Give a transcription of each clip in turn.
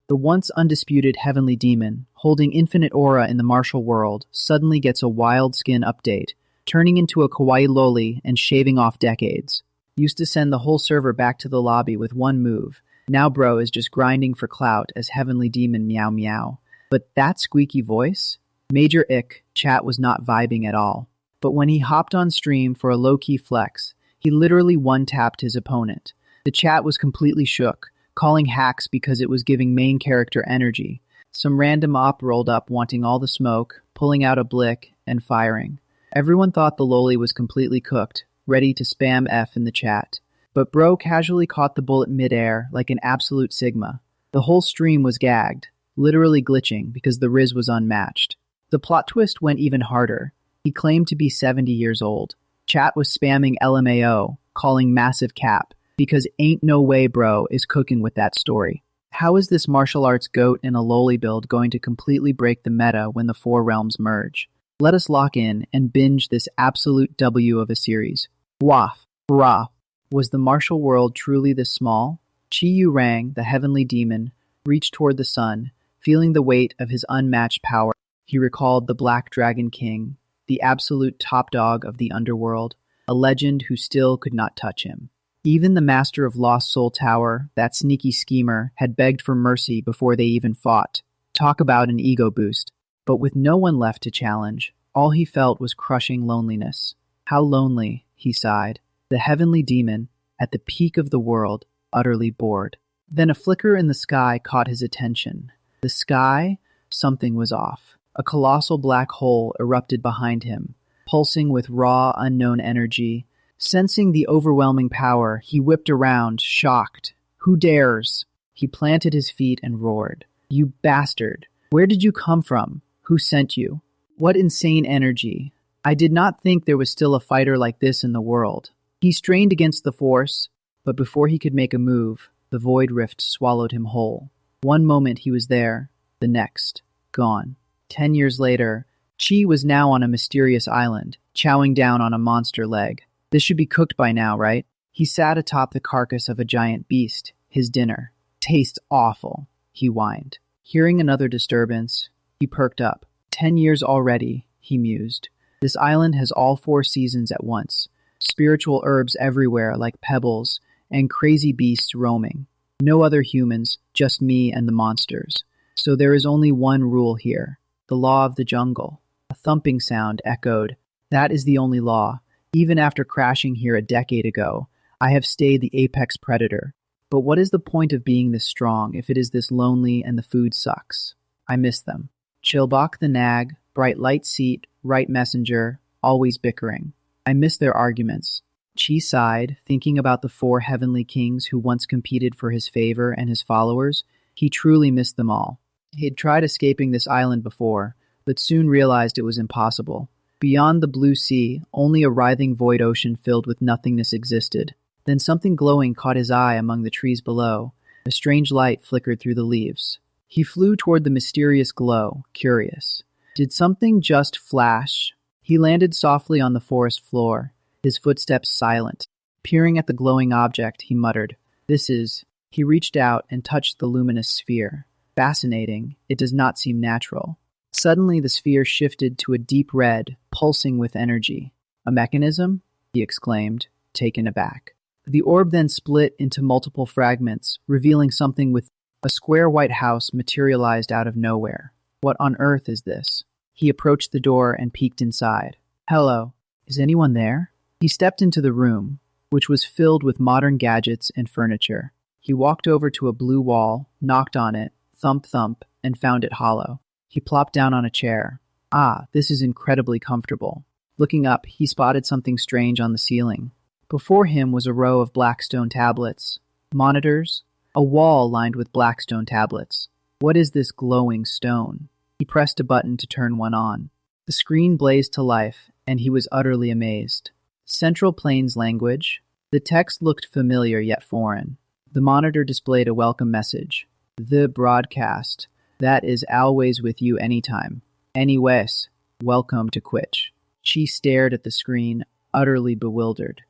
The once undisputed heavenly demon, holding infinite aura in the martial world, suddenly gets a wild skin update, turning into a kawaii loli and shaving off decades. Used to send the whole server back to the lobby with one move. Now bro is just grinding for clout as heavenly demon meow meow. But that squeaky voice? Major ick, chat was not vibing at all. But when he hopped on stream for a low-key flex, he literally one-tapped his opponent. The chat was completely shook, calling hacks because it was giving main character energy. Some random op rolled up wanting all the smoke, pulling out a blick, and firing. Everyone thought the loli was completely cooked, ready to spam F in the chat. But bro casually caught the bullet midair like an absolute sigma. The whole stream was gagged, literally glitching because the Riz was unmatched. The plot twist went even harder. He claimed to be 70 years old. Chat was spamming LMAO, calling massive cap, because ain't no way bro is cooking with that story. How is this martial arts goat in a loli build going to completely break the meta when the four realms merge? Let us lock in and binge this absolute W of a series. Waff, rah. Was the martial world truly this small? Chi Yu Rang, the heavenly demon, reached toward the sun, feeling the weight of his unmatched power. He recalled the Black Dragon King, the absolute top dog of the underworld, a legend who still could not touch him. Even the master of Lost Soul Tower, that sneaky schemer, had begged for mercy before they even fought. Talk about an ego boost. But with no one left to challenge, all he felt was crushing loneliness. How lonely, he sighed. The heavenly demon, at the peak of the world, utterly bored. Then a flicker in the sky caught his attention. The sky? Something was off. A colossal black hole erupted behind him, pulsing with raw, unknown energy. Sensing the overwhelming power, he whipped around, shocked. Who dares? He planted his feet and roared. You bastard! Where did you come from? Who sent you? What insane energy! I did not think there was still a fighter like this in the world. He strained against the force, but before he could make a move, the void rift swallowed him whole. One moment he was there, the next, gone. 10 years later, Chi was now on a mysterious island, chowing down on a monster leg. This should be cooked by now, right? He sat atop the carcass of a giant beast, his dinner. Tastes awful, he whined. Hearing another disturbance, he perked up. 10 years already, he mused. This island has all 4 seasons at once. Spiritual herbs everywhere like pebbles, and crazy beasts roaming. No other humans, just me and the monsters. So there is only one rule here, the law of the jungle. A thumping sound echoed. That is the only law. Even after crashing here a decade ago, I have stayed the apex predator. But what is the point of being this strong if it is this lonely and the food sucks? I miss them. Chilbok the nag, bright light seat, right messenger, always bickering. I miss their arguments. Chi sighed, thinking about the 4 heavenly kings who once competed for his favor and his followers. He truly missed them all. He had tried escaping this island before, but soon realized it was impossible. Beyond the blue sea, only a writhing void ocean filled with nothingness existed. Then something glowing caught his eye among the trees below. A strange light flickered through the leaves. He flew toward the mysterious glow, curious. Did something just flash? He landed softly on the forest floor, his footsteps silent. Peering at the glowing object, he muttered, "This is..." He reached out and touched the luminous sphere. Fascinating, it does not seem natural. Suddenly the sphere shifted to a deep red, pulsing with energy. "A mechanism?" he exclaimed, taken aback. The orb then split into multiple fragments, revealing something with a square white house materialized out of nowhere. What on earth is this? He approached the door and peeked inside. Hello, is anyone there? He stepped into the room, which was filled with modern gadgets and furniture. He walked over to a blue wall, knocked on it, thump thump, and found it hollow. He plopped down on a chair. Ah, this is incredibly comfortable. Looking up, he spotted something strange on the ceiling. Before him was a row of black stone tablets. Monitors. A wall lined with black stone tablets. What is this glowing stone? He pressed a button to turn one on. The screen blazed to life, and he was utterly amazed. Central Plains language. The text looked familiar yet foreign. The monitor displayed a welcome message. The broadcast. That is always with you anytime. Anyways, welcome to Quitch. She stared at the screen, utterly bewildered.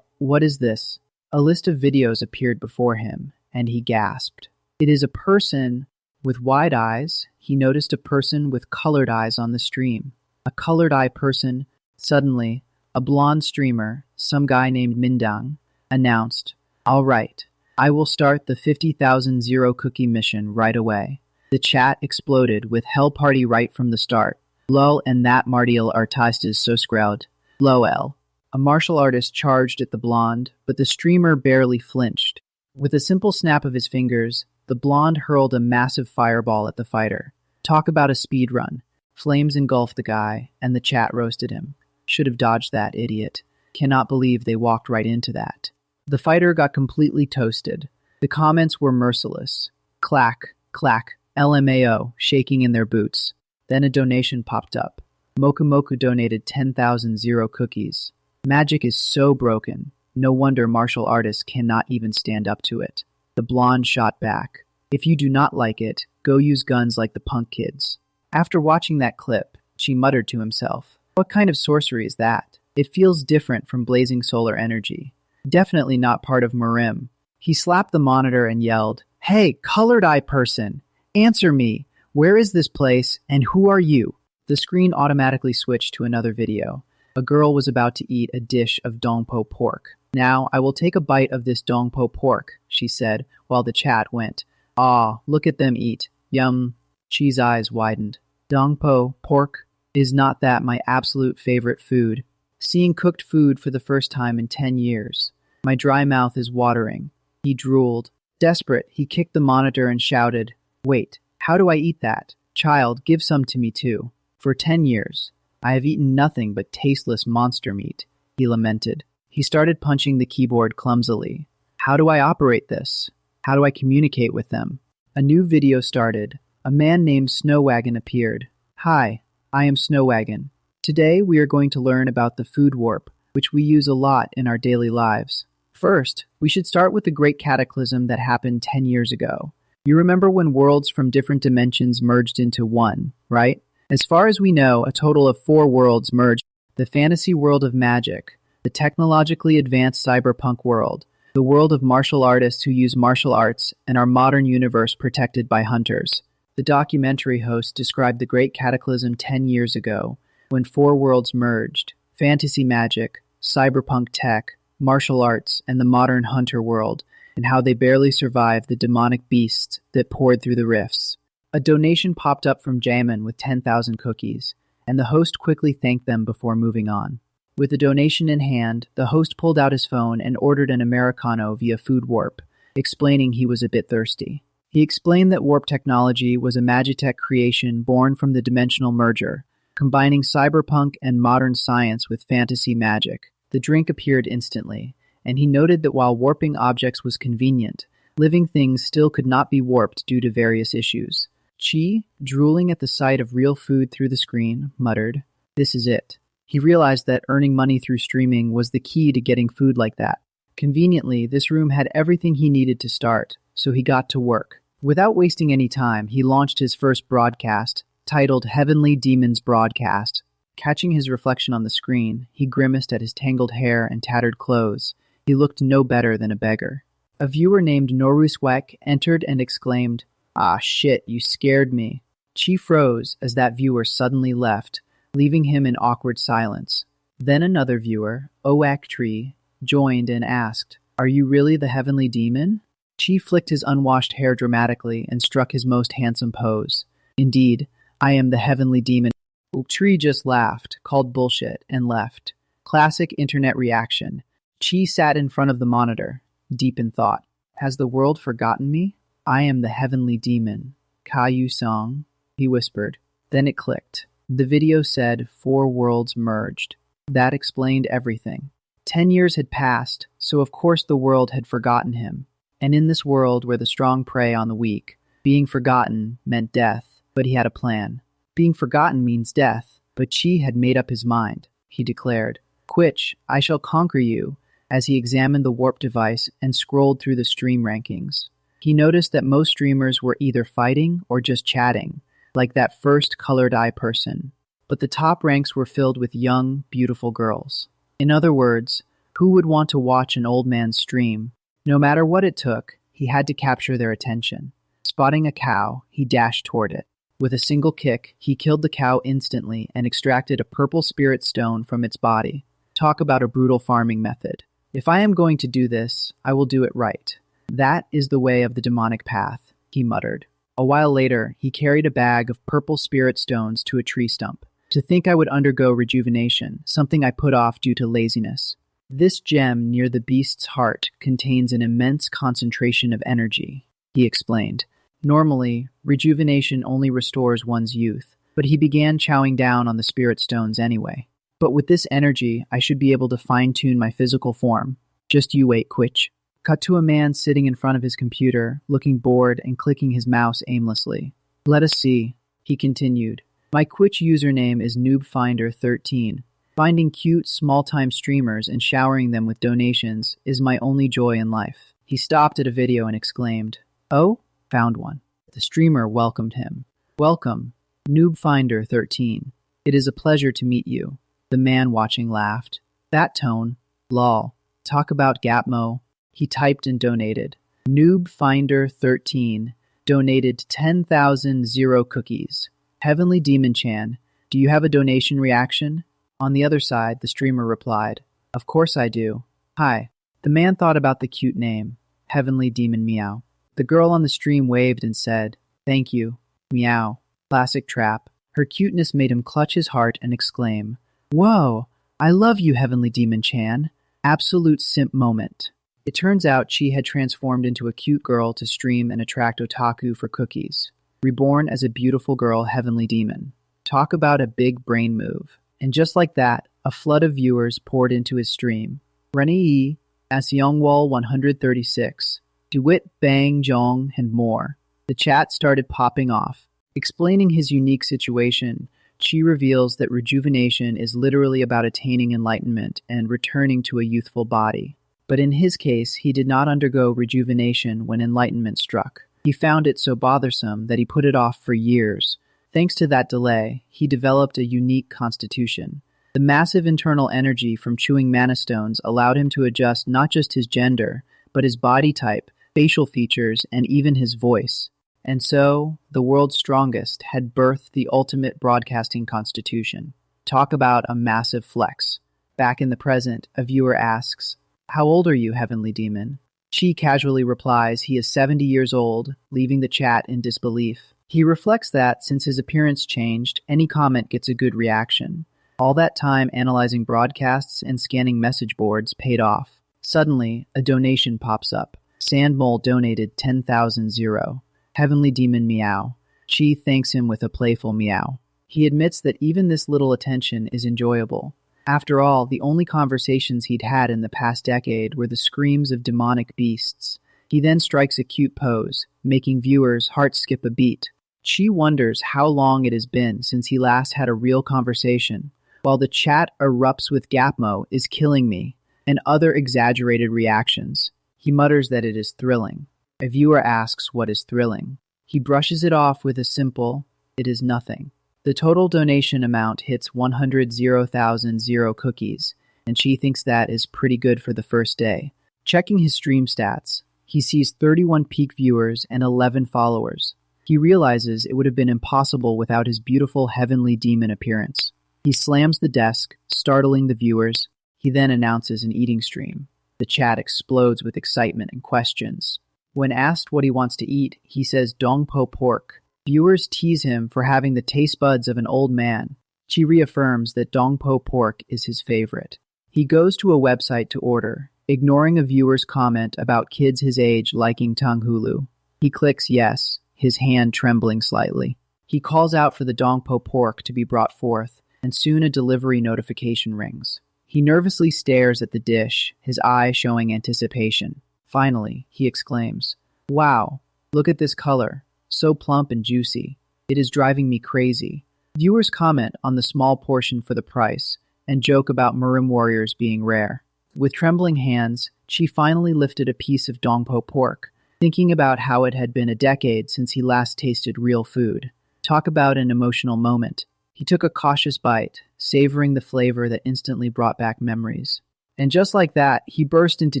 What is this? A list of videos appeared before him, and he gasped. It is a person, With wide eyes, he noticed a person with colored eyes on the stream. A colored eye person. Suddenly, a blonde streamer, some guy named Mindang, announced, "All right, I will start the 50,000 zero cookie mission right away." The chat exploded with hell party right from the start. Lol and that martial artist is so scroud. Lol. A martial artist charged at the blonde, but the streamer barely flinched. With a simple snap of his fingers, the blonde hurled a massive fireball at the fighter. Talk about a speed run. Flames engulfed the guy, and the chat roasted him. Should have dodged that, idiot. Cannot believe they walked right into that. The fighter got completely toasted. The comments were merciless. Clack, clack, LMAO, shaking in their boots. Then a donation popped up. Moku Moku donated 10,000 zero cookies. Magic is so broken. No wonder martial artists cannot even stand up to it. The blonde shot back. If you do not like it, go use guns like the punk kids. After watching that clip, she muttered to himself, "What kind of sorcery is that? It feels different from blazing solar energy. Definitely not part of Murim." He slapped the monitor and yelled, "Hey, colored eye person! Answer me! Where is this place, and who are you?" The screen automatically switched to another video. A girl was about to eat a dish of Dongpo pork. "Now, I will take a bite of this Dongpo pork," she said, while the chat went, "Aw, look at them eat. Yum." Chi's eyes widened. Dongpo pork? Is not that my absolute favorite food? Seeing cooked food for the first time in 10 years. My dry mouth is watering. He drooled. Desperate, he kicked the monitor and shouted, "Wait, how do I eat that? Child, give some to me too. For 10 years, I have eaten nothing but tasteless monster meat," he lamented. He started punching the keyboard clumsily. "How do I operate this? How do I communicate with them?" A new video started. A man named Snowwagon appeared. "Hi, I am Snowwagon. Today we are going to learn about the food warp, which we use a lot in our daily lives. First, we should start with the great cataclysm that happened 10 years ago. You remember when worlds from different dimensions merged into one, right? As far as we know, a total of 4 worlds merged: the fantasy world of magic, the technologically advanced cyberpunk world, the world of martial artists who use martial arts, and our modern universe protected by hunters. The documentary host described the great cataclysm 10 years ago, when 4 worlds merged: fantasy magic, cyberpunk tech, martial arts, and the modern hunter world, and how they barely survived the demonic beasts that poured through the rifts. A donation popped up from Jamin with 10,000 cookies, and the host quickly thanked them before moving on. With the donation in hand, the host pulled out his phone and ordered an Americano via Food Warp, explaining he was a bit thirsty. He explained that warp technology was a Magitech creation born from the dimensional merger, combining cyberpunk and modern science with fantasy magic. The drink appeared instantly, and he noted that while warping objects was convenient, living things still could not be warped due to various issues. Chi, drooling at the sight of real food through the screen, muttered, "This is it." He realized that earning money through streaming was the key to getting food like that. Conveniently, this room had everything he needed to start, so he got to work. Without wasting any time, he launched his first broadcast, titled Heavenly Demon's Broadcast. Catching his reflection on the screen, he grimaced at his tangled hair and tattered clothes. He looked no better than a beggar. A viewer named Noruswek entered and exclaimed, "Ah shit, you scared me." Chi froze as that viewer suddenly left, leaving him in awkward silence. Then another viewer, Oaktree, joined and asked, "Are you really the Heavenly Demon?" Chi flicked his unwashed hair dramatically and struck his most handsome pose. "Indeed, I am the Heavenly Demon." Oaktree just laughed, called bullshit, and left. Classic internet reaction. Chi sat in front of the monitor, deep in thought. "Has the world forgotten me? I am the Heavenly Demon. Caillou Song," he whispered. Then it clicked. The video said 4 worlds merged. That explained everything. 10 years had passed, so of course the world had forgotten him. And in this world where the strong prey on the weak, being forgotten meant death, but he had a plan. Being forgotten means death, but Chi had made up his mind. He declared, "Quitch, I shall conquer you," as he examined the warp device and scrolled through the stream rankings. He noticed that most streamers were either fighting or just chatting, like that first colored eye person. But the top ranks were filled with young, beautiful girls. In other words, who would want to watch an old man stream? No matter what it took, he had to capture their attention. Spotting a cow, he dashed toward it. With a single kick, he killed the cow instantly and extracted a purple spirit stone from its body. Talk about a brutal farming method. If I am going to do this, I will do it right. That is the way of the demonic path, he muttered. A while later, he carried a bag of purple spirit stones to a tree stump. To think I would undergo rejuvenation, something I put off due to laziness. This gem near the beast's heart contains an immense concentration of energy, he explained. Normally, rejuvenation only restores one's youth, but he began chowing down on the spirit stones anyway. But with this energy, I should be able to fine-tune my physical form. Just you wait, Quitch. Cut to a man sitting in front of his computer, looking bored and clicking his mouse aimlessly. Let us see, he continued. My Quitch username is NoobFinder13. Finding cute, small-time streamers and showering them with donations is my only joy in life. He stopped at a video and exclaimed, Oh? Found one. The streamer welcomed him. Welcome, NoobFinder13. It is a pleasure to meet you. The man watching laughed. That tone. Lol. Talk about Gapmo. He typed and donated. NoobFinder13 donated 10,000 zero cookies. Heavenly Demon Chan, do you have a donation reaction? On the other side, the streamer replied, Of course I do. Hi. The man thought about the cute name. Heavenly Demon Meow. The girl on the stream waved and said, Thank you. Meow. Classic trap. Her cuteness made him clutch his heart and exclaim, Whoa! I love you, Heavenly Demon Chan. Absolute simp moment. It turns out she had transformed into a cute girl to stream and attract otaku for cookies. Reborn as a beautiful girl, Heavenly Demon. Talk about a big brain move. And just like that, a flood of viewers poured into his stream. Rennie, as Youngwall 136. DeWitt, Bang, Jong, and more. The chat started popping off. Explaining his unique situation, Chi reveals that rejuvenation is literally about attaining enlightenment and returning to a youthful body. But in his case, he did not undergo rejuvenation when enlightenment struck. He found it so bothersome that he put it off for years. Thanks to that delay, he developed a unique constitution. The massive internal energy from chewing mana stones allowed him to adjust not just his gender, but his body type, facial features, and even his voice. And so, the world's strongest had birthed the ultimate broadcasting constitution. Talk about a massive flex. Back in the present, a viewer asks, How old are you, Heavenly Demon? Chi casually replies he is 70 years old, leaving the chat in disbelief. He reflects that, since his appearance changed, any comment gets a good reaction. All that time analyzing broadcasts and scanning message boards paid off. Suddenly, a donation pops up. Sandmole donated 10,000 zero. Heavenly Demon Meow. Chi thanks him with a playful meow. He admits that even this little attention is enjoyable. After all, the only conversations he'd had in the past decade were the screams of demonic beasts. He then strikes a cute pose, making viewers' hearts skip a beat. Chi wonders how long it has been since he last had a real conversation, while the chat erupts with Gapmo is killing me, and other exaggerated reactions. He mutters that it is thrilling. A viewer asks what is thrilling. He brushes it off with a simple, it is nothing. The total donation amount hits 100,000 zero cookies, and she thinks that is pretty good for the first day. Checking his stream stats, he sees 31 peak viewers and 11 followers. He realizes it would have been impossible without his beautiful heavenly demon appearance. He slams the desk, startling the viewers. He then announces an eating stream. The chat explodes with excitement and questions. When asked what he wants to eat, he says Dongpo pork. Viewers tease him for having the taste buds of an old man. Chi reaffirms that Dongpo pork is his favorite. He goes to a website to order, ignoring a viewer's comment about kids his age liking Tanghulu. He clicks yes, his hand trembling slightly. He calls out for the Dongpo pork to be brought forth, and soon a delivery notification rings. He nervously stares at the dish, his eye showing anticipation. Finally, he exclaims, Wow, look at this color. So plump and juicy. It is driving me crazy. Viewers comment on the small portion for the price, and joke about Murim warriors being rare. With trembling hands, she finally lifted a piece of Dongpo pork, thinking about how it had been a decade since he last tasted real food. Talk about an emotional moment. He took a cautious bite, savoring the flavor that instantly brought back memories. And just like that, he burst into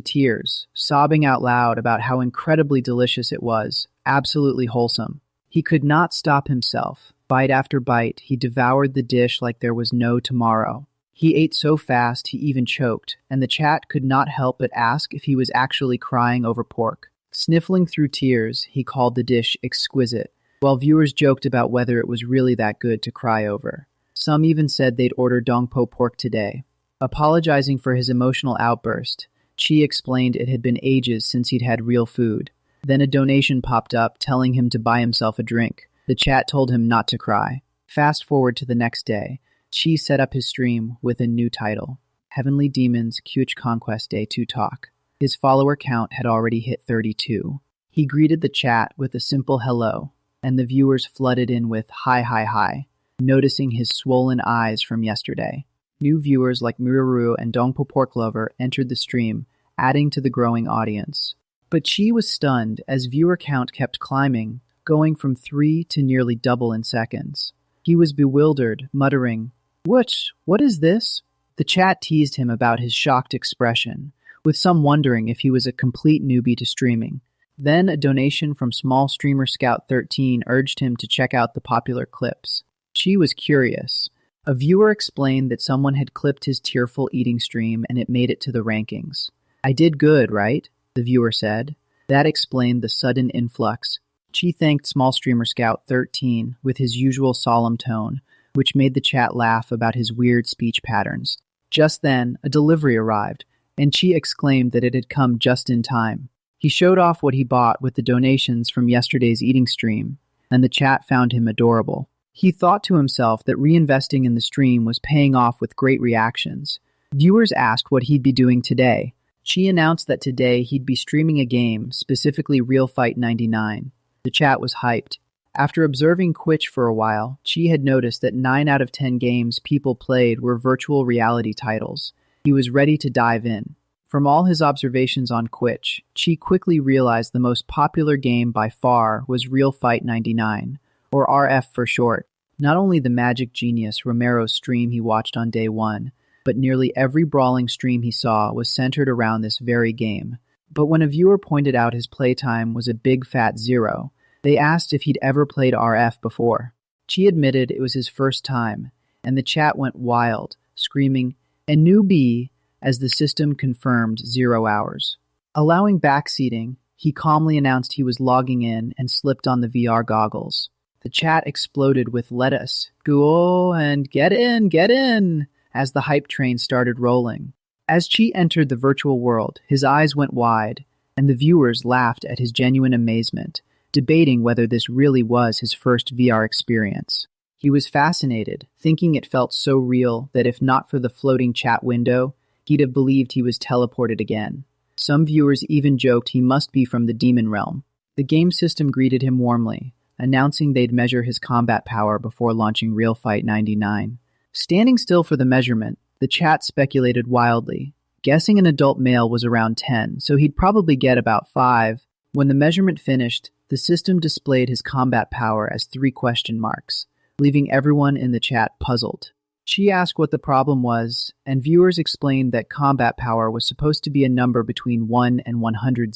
tears, sobbing out loud about how incredibly delicious it was, absolutely wholesome. He could not stop himself. Bite after bite, he devoured the dish like there was no tomorrow. He ate so fast he even choked, and the chat could not help but ask if he was actually crying over pork. Sniffling through tears, he called the dish exquisite, while viewers joked about whether it was really that good to cry over. Some even said they'd order Dongpo pork today. Apologizing for his emotional outburst, Chi explained it had been ages since he'd had real food. Then a donation popped up telling him to buy himself a drink. The chat told him not to cry. Fast forward to the next day, Chi set up his stream with a new title, Heavenly Demon's Kyuch Conquest Day 2 Talk. His follower count had already hit 32. He greeted the chat with a simple hello, and the viewers flooded in with hi hi hi, noticing his swollen eyes from yesterday. New viewers like Muraru and Dongpo Pork Lover entered the stream, adding to the growing audience. But Chi was stunned as viewer count kept climbing, going from 3 to nearly double in seconds. He was bewildered, muttering, What is this?" The chat teased him about his shocked expression, with some wondering if he was a complete newbie to streaming. Then a donation from Small Streamer Scout 13 urged him to check out the popular clips. Chi was curious. A viewer explained that someone had clipped his tearful eating stream and it made it to the rankings. "I did good, right?" the viewer said. That explained the sudden influx. Chi thanked Small Streamer Scout 13 with his usual solemn tone, which made the chat laugh about his weird speech patterns. Just then, a delivery arrived, and Chi exclaimed that it had come just in time. He showed off what he bought with the donations from yesterday's eating stream, and the chat found him adorable. He thought to himself that reinvesting in the stream was paying off with great reactions. Viewers asked what he'd be doing today. Chi announced that today he'd be streaming a game, specifically Real Fight 99. The chat was hyped. After observing Twitch for a while, Chi had noticed that 9 out of 10 games people played were virtual reality titles. He was ready to dive in. From all his observations on Twitch, Chi quickly realized the most popular game by far was Real Fight 99, or RF for short. Not only the magic genius Romero's stream he watched on day 1, but nearly every brawling stream he saw was centered around this very game. But when a viewer pointed out his playtime was a big fat 0, they asked if he'd ever played RF before. Chi admitted it was his first time, and the chat went wild, screaming, "A newbie," as the system confirmed 0 hours. Allowing backseating, he calmly announced he was logging in and slipped on the VR goggles. The chat exploded with "Let us go and get in," as the hype train started rolling. As Chi entered the virtual world, his eyes went wide, and the viewers laughed at his genuine amazement, debating whether this really was his first VR experience. He was fascinated, thinking it felt so real that if not for the floating chat window, he'd have believed he was teleported again. Some viewers even joked he must be from the demon realm. The game system greeted him warmly, announcing they'd measure his combat power before launching Real Fight 99. Standing still for the measurement, the chat speculated wildly, guessing an adult male was around 10, so he'd probably get about 5. When the measurement finished, the system displayed his combat power as 3 question marks, leaving everyone in the chat puzzled. Chi asked what the problem was, and viewers explained that combat power was supposed to be a number between 1 and 100.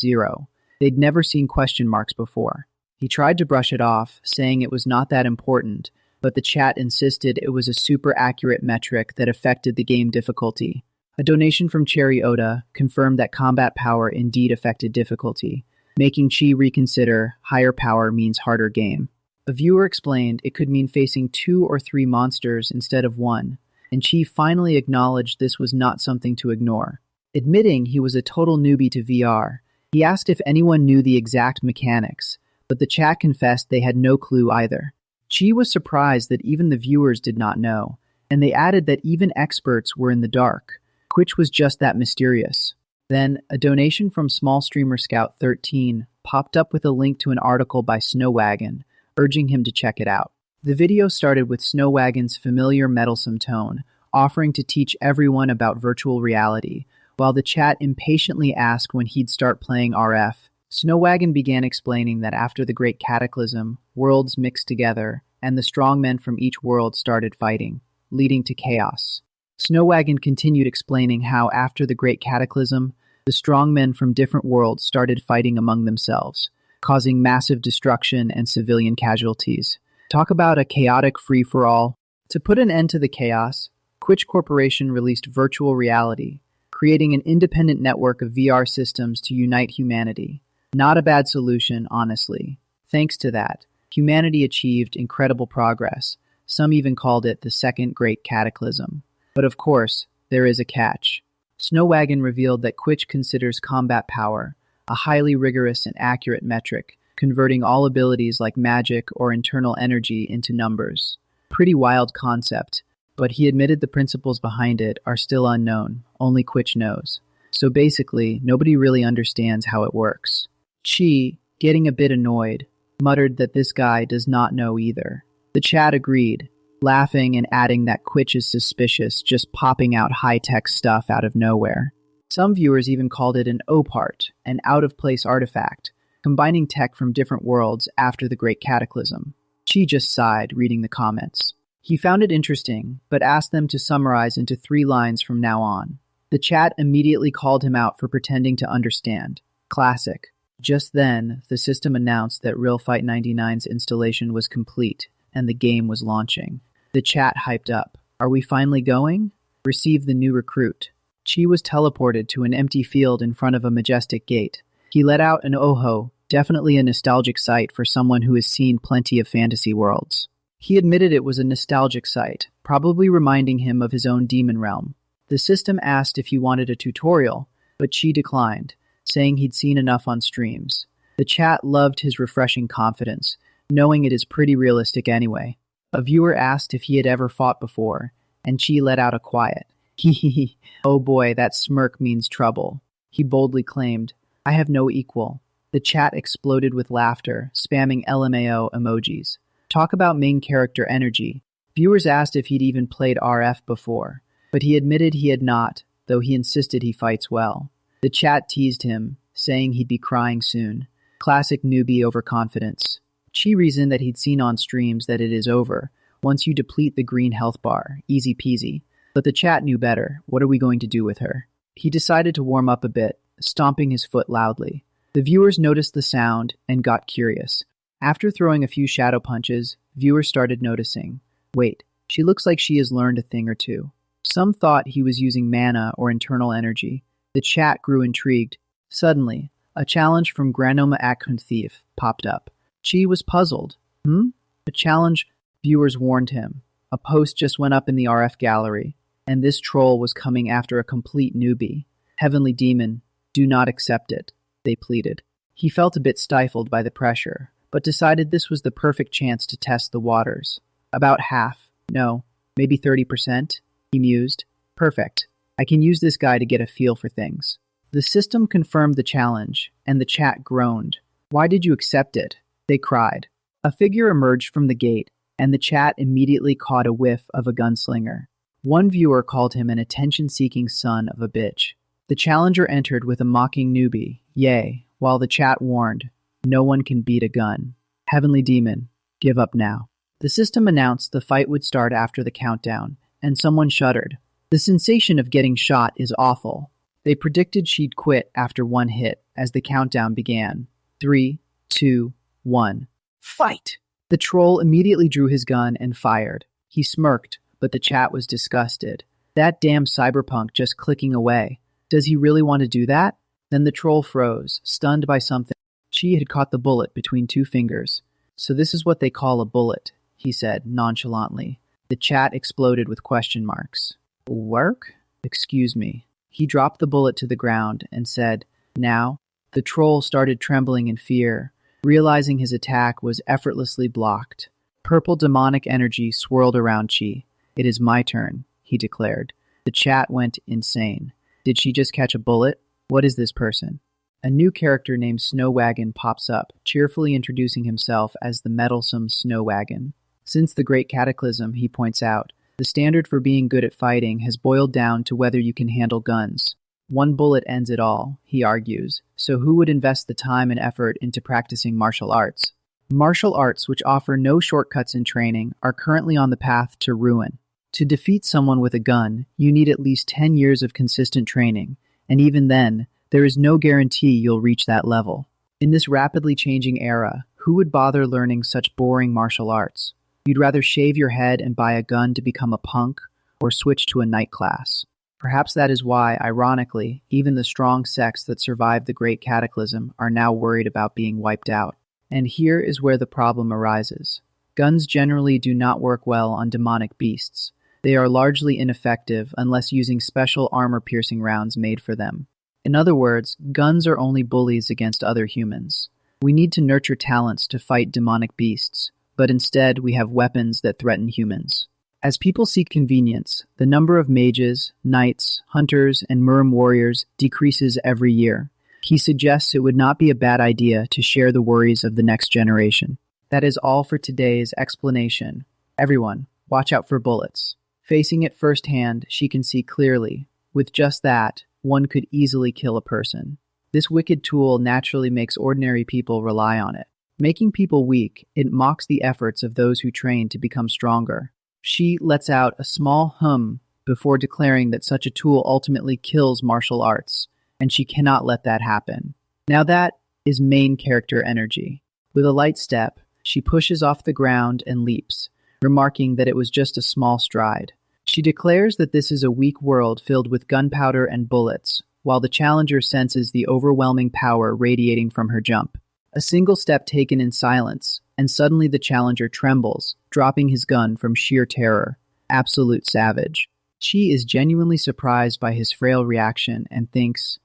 They'd never seen question marks before. He tried to brush it off, saying it was not that important, but the chat insisted it was a super accurate metric that affected the game difficulty. A donation from Cherry Oda confirmed that combat power indeed affected difficulty, making Chi reconsider higher power means harder game. A viewer explained it could mean facing 2 or 3 monsters instead of 1, and Chi finally acknowledged this was not something to ignore. Admitting he was a total newbie to VR, he asked if anyone knew the exact mechanics, but the chat confessed they had no clue either. Chi was surprised that even the viewers did not know, and they added that even experts were in the dark, which was just that mysterious. Then, a donation from Small Streamer Scout 13 popped up with a link to an article by Snowwagon, urging him to check it out. The video started with Snowwagon's familiar meddlesome tone, offering to teach everyone about virtual reality, while the chat impatiently asked when he'd start playing RF. Snowwagon began explaining that after the Great Cataclysm, worlds mixed together, and the strong men from each world started fighting, leading to chaos. Snowwagon continued explaining how, after the Great Cataclysm, the strong men from different worlds started fighting among themselves, causing massive destruction and civilian casualties. Talk about a chaotic free-for-all. To put an end to the chaos, Quitch Corporation released virtual reality, creating an independent network of VR systems to unite humanity. Not a bad solution, honestly. Thanks to that, humanity achieved incredible progress. Some even called it the Second Great Cataclysm. But of course, there is a catch. Snowwagon revealed that Quitch considers combat power a highly rigorous and accurate metric, converting all abilities like magic or internal energy into numbers. Pretty wild concept, but he admitted the principles behind it are still unknown, only Quitch knows. So basically, nobody really understands how it works. Chi, getting a bit annoyed, muttered that this guy does not know either. The chat agreed, laughing and adding that Quitch is suspicious, just popping out high-tech stuff out of nowhere. Some viewers even called it an O-part, an out-of-place artifact, combining tech from different worlds after the Great Cataclysm. Chi just sighed, reading the comments. He found it interesting, but asked them to summarize into 3 lines from now on. The chat immediately called him out for pretending to understand. Classic. Just then, the system announced that Real Fight 99's installation was complete, and the game was launching. The chat hyped up. Are we finally going? Receive the new recruit. Chi was teleported to an empty field in front of a majestic gate. He let out an oho, definitely a nostalgic sight for someone who has seen plenty of fantasy worlds. He admitted it was a nostalgic sight, probably reminding him of his own demon realm. The system asked if he wanted a tutorial, but Chi declined, saying he'd seen enough on streams. The chat loved his refreshing confidence, knowing it is pretty realistic anyway. A viewer asked if he had ever fought before, and Chi let out a quiet, "Hehehe, oh boy, that smirk means trouble." He boldly claimed, "I have no equal." The chat exploded with laughter, spamming LMAO emojis. Talk about main character energy. Viewers asked if he'd even played RF before, but he admitted he had not, though he insisted he fights well. The chat teased him, saying he'd be crying soon. Classic newbie overconfidence. Chi reasoned that he'd seen on streams that it is over once you deplete the green health bar, easy peasy. But the chat knew better. What are we going to do with her? He decided to warm up a bit, stomping his foot loudly. The viewers noticed the sound and got curious. After throwing a few shadow punches, viewers started noticing. Wait, she looks like she has learned a thing or two. Some thought he was using mana or internal energy. The chat grew intrigued. Suddenly, a challenge from Granoma Akun Thief popped up. Chi was puzzled. A challenge, viewers warned him. A post just went up in the RF gallery, and this troll was coming after a complete newbie. Heavenly Demon, do not accept it, they pleaded. He felt a bit stifled by the pressure, but decided this was the perfect chance to test the waters. About half, no, maybe 30%, he mused. Perfect. I can use this guy to get a feel for things. The system confirmed the challenge, and the chat groaned. Why did you accept it? They cried. A figure emerged from the gate, and the chat immediately caught a whiff of a gunslinger. One viewer called him an attention-seeking son of a bitch. The challenger entered with a mocking newbie, yay, while the chat warned, no one can beat a gun. Heavenly Demon, give up now. The system announced the fight would start after the countdown, and someone shuddered. The sensation of getting shot is awful. They predicted she'd quit after one hit as the countdown began. 3, 2, 1. Fight! The troll immediately drew his gun and fired. He smirked, but the chat was disgusted. That damn cyberpunk just clicking away. Does he really want to do that? Then the troll froze, stunned by something. She had caught the bullet between 2 fingers. So this is what they call a bullet, he said nonchalantly. The chat exploded with question marks. Work? Excuse me. He dropped the bullet to the ground and said, now. The troll started trembling in fear, realizing his attack was effortlessly blocked. Purple demonic energy swirled around Chi. It is my turn, he declared. The chat went insane. Did she just catch a bullet? What is this person? A new character named Snowwagon pops up, cheerfully introducing himself as the meddlesome Snowwagon. Since the Great Cataclysm, he points out, the standard for being good at fighting has boiled down to whether you can handle guns. One bullet ends it all, he argues, so who would invest the time and effort into practicing martial arts? Martial arts, which offer no shortcuts in training, are currently on the path to ruin. To defeat someone with a gun, you need at least 10 years of consistent training, and even then, there is no guarantee you'll reach that level. In this rapidly changing era, who would bother learning such boring martial arts? You'd rather shave your head and buy a gun to become a punk, or switch to a night class. Perhaps that is why, ironically, even the strong sects that survived the Great Cataclysm are now worried about being wiped out. And here is where the problem arises. Guns generally do not work well on demonic beasts. They are largely ineffective unless using special armor-piercing rounds made for them. In other words, guns are only bullies against other humans. We need to nurture talents to fight demonic beasts, but instead we have weapons that threaten humans. As people seek convenience, the number of mages, knights, hunters, and Murim warriors decreases every year. He suggests it would not be a bad idea to share the worries of the next generation. That is all for today's explanation. Everyone, watch out for bullets. Facing it firsthand, she can see clearly. With just that, one could easily kill a person. This wicked tool naturally makes ordinary people rely on it. Making people weak, it mocks the efforts of those who train to become stronger. She lets out a small hum before declaring that such a tool ultimately kills martial arts, and she cannot let that happen. Now that is main character energy. With a light step, she pushes off the ground and leaps, remarking that it was just a small stride. She declares that this is a weak world filled with gunpowder and bullets, while the challenger senses the overwhelming power radiating from her jump. A single step taken in silence, and suddenly the challenger trembles, dropping his gun from sheer terror. Absolute savage. She is genuinely surprised by his frail reaction and thinks,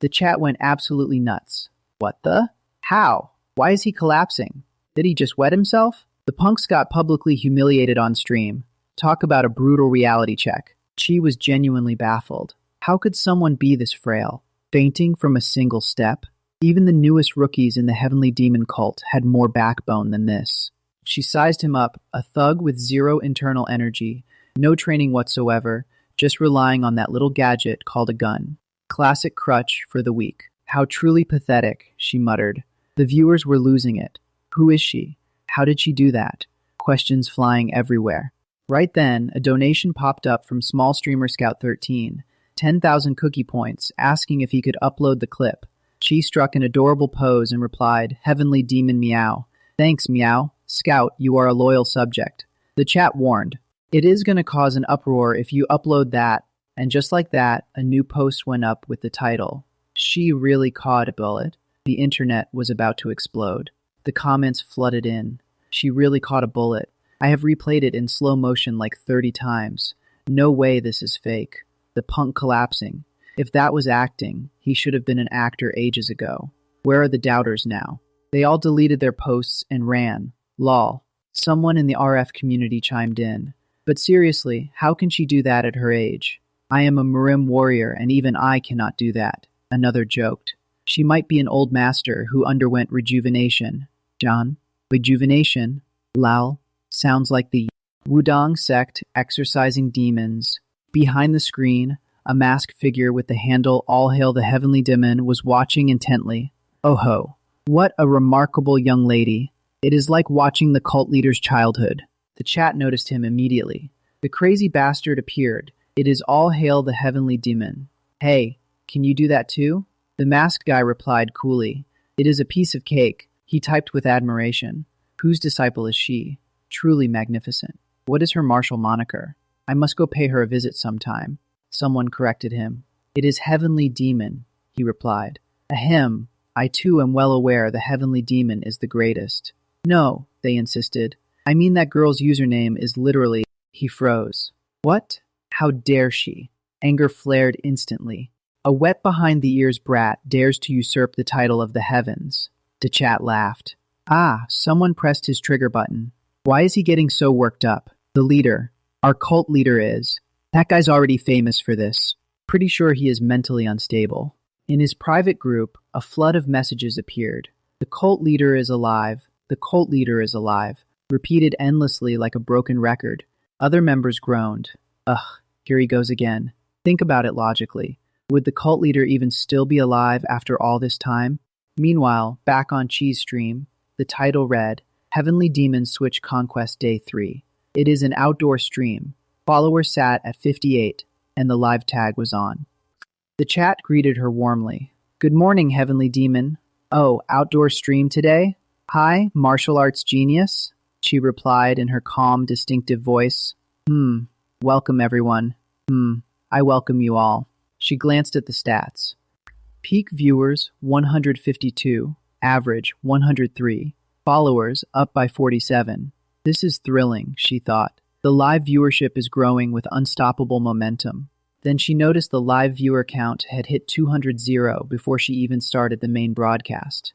the chat went absolutely nuts. What the? How? Why is he collapsing? Did he just wet himself? The punks got publicly humiliated on stream. Talk about a brutal reality check. She was genuinely baffled. How could someone be this frail? Fainting from a single step? Even the newest rookies in the Heavenly Demon cult had more backbone than this. She sized him up, a thug with zero internal energy, no training whatsoever, just relying on that little gadget called a gun. Classic crutch for the weak. How truly pathetic, she muttered. The viewers were losing it. Who is she? How did she do that? Questions flying everywhere. Right then, a donation popped up from Small Streamer Scout 13, 10,000 cookie points, asking if he could upload the clip. She struck an adorable pose and replied, Heavenly Demon Meow. Thanks, Meow. Scout, you are a loyal subject. The chat warned. It is going to cause an uproar if you upload that, and just like that, a new post went up with the title, She really caught a bullet. The internet was about to explode. The comments flooded in. She really caught a bullet. I have replayed it in slow motion like 30 times. No way this is fake. The punk collapsing. If that was acting, he should have been an actor ages ago. Where are the doubters now? They all deleted their posts and ran. Lol. Someone in the RF community chimed in. But seriously, how can she do that at her age? I am a Murim warrior and even I cannot do that. Another joked. She might be an old master who underwent rejuvenation. John? Rejuvenation? Lal? Sounds like the Wudong sect exorcising demons. Behind the screen, a masked figure with the handle AllHailTheHeavenlyDemon was watching intently. Oh ho. What a remarkable young lady. It is like watching the cult leader's childhood. The chat noticed him immediately. The crazy bastard appeared. It is AllHailTheHeavenlyDemon. Hey, can you do that too? The masked guy replied coolly. It is a piece of cake. He typed with admiration. Whose disciple is she? Truly magnificent. What is her martial moniker? I must go pay her a visit sometime. Someone corrected him. It is Heavenly Demon, he replied. Ahem, I too am well aware the Heavenly Demon is the greatest. No, they insisted. I mean that girl's username is literally... He froze. What? How dare she? Anger flared instantly. A wet behind-the-ears brat dares to usurp the title of the heavens. The chat laughed. Ah, someone pressed his trigger button. Why is he getting so worked up? The leader. Our cult leader is. That guy's already famous for this. Pretty sure he is mentally unstable. In his private group, a flood of messages appeared. The cult leader is alive. The cult leader is alive. Repeated endlessly like a broken record. Other members groaned. Ugh, here he goes again. Think about it logically. Would the cult leader even still be alive after all this time? Meanwhile, back on Cheese Stream, the title read, Heavenly Demon Switch Conquest Day 3. It is an outdoor stream. Followers sat at 58, and the live tag was on. The chat greeted her warmly. Good morning, Heavenly Demon. Oh, outdoor stream today? Hi, martial arts genius, she replied in her calm, distinctive voice. Welcome everyone. I welcome you all. She glanced at the stats. Peak viewers, 152. Average, 103. Followers, up by 47. This is thrilling, she thought. The live viewership is growing with unstoppable momentum. Then she noticed the live viewer count had hit 200 before she even started the main broadcast.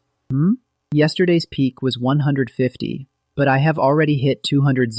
Yesterday's peak was 150, but I have already hit 200?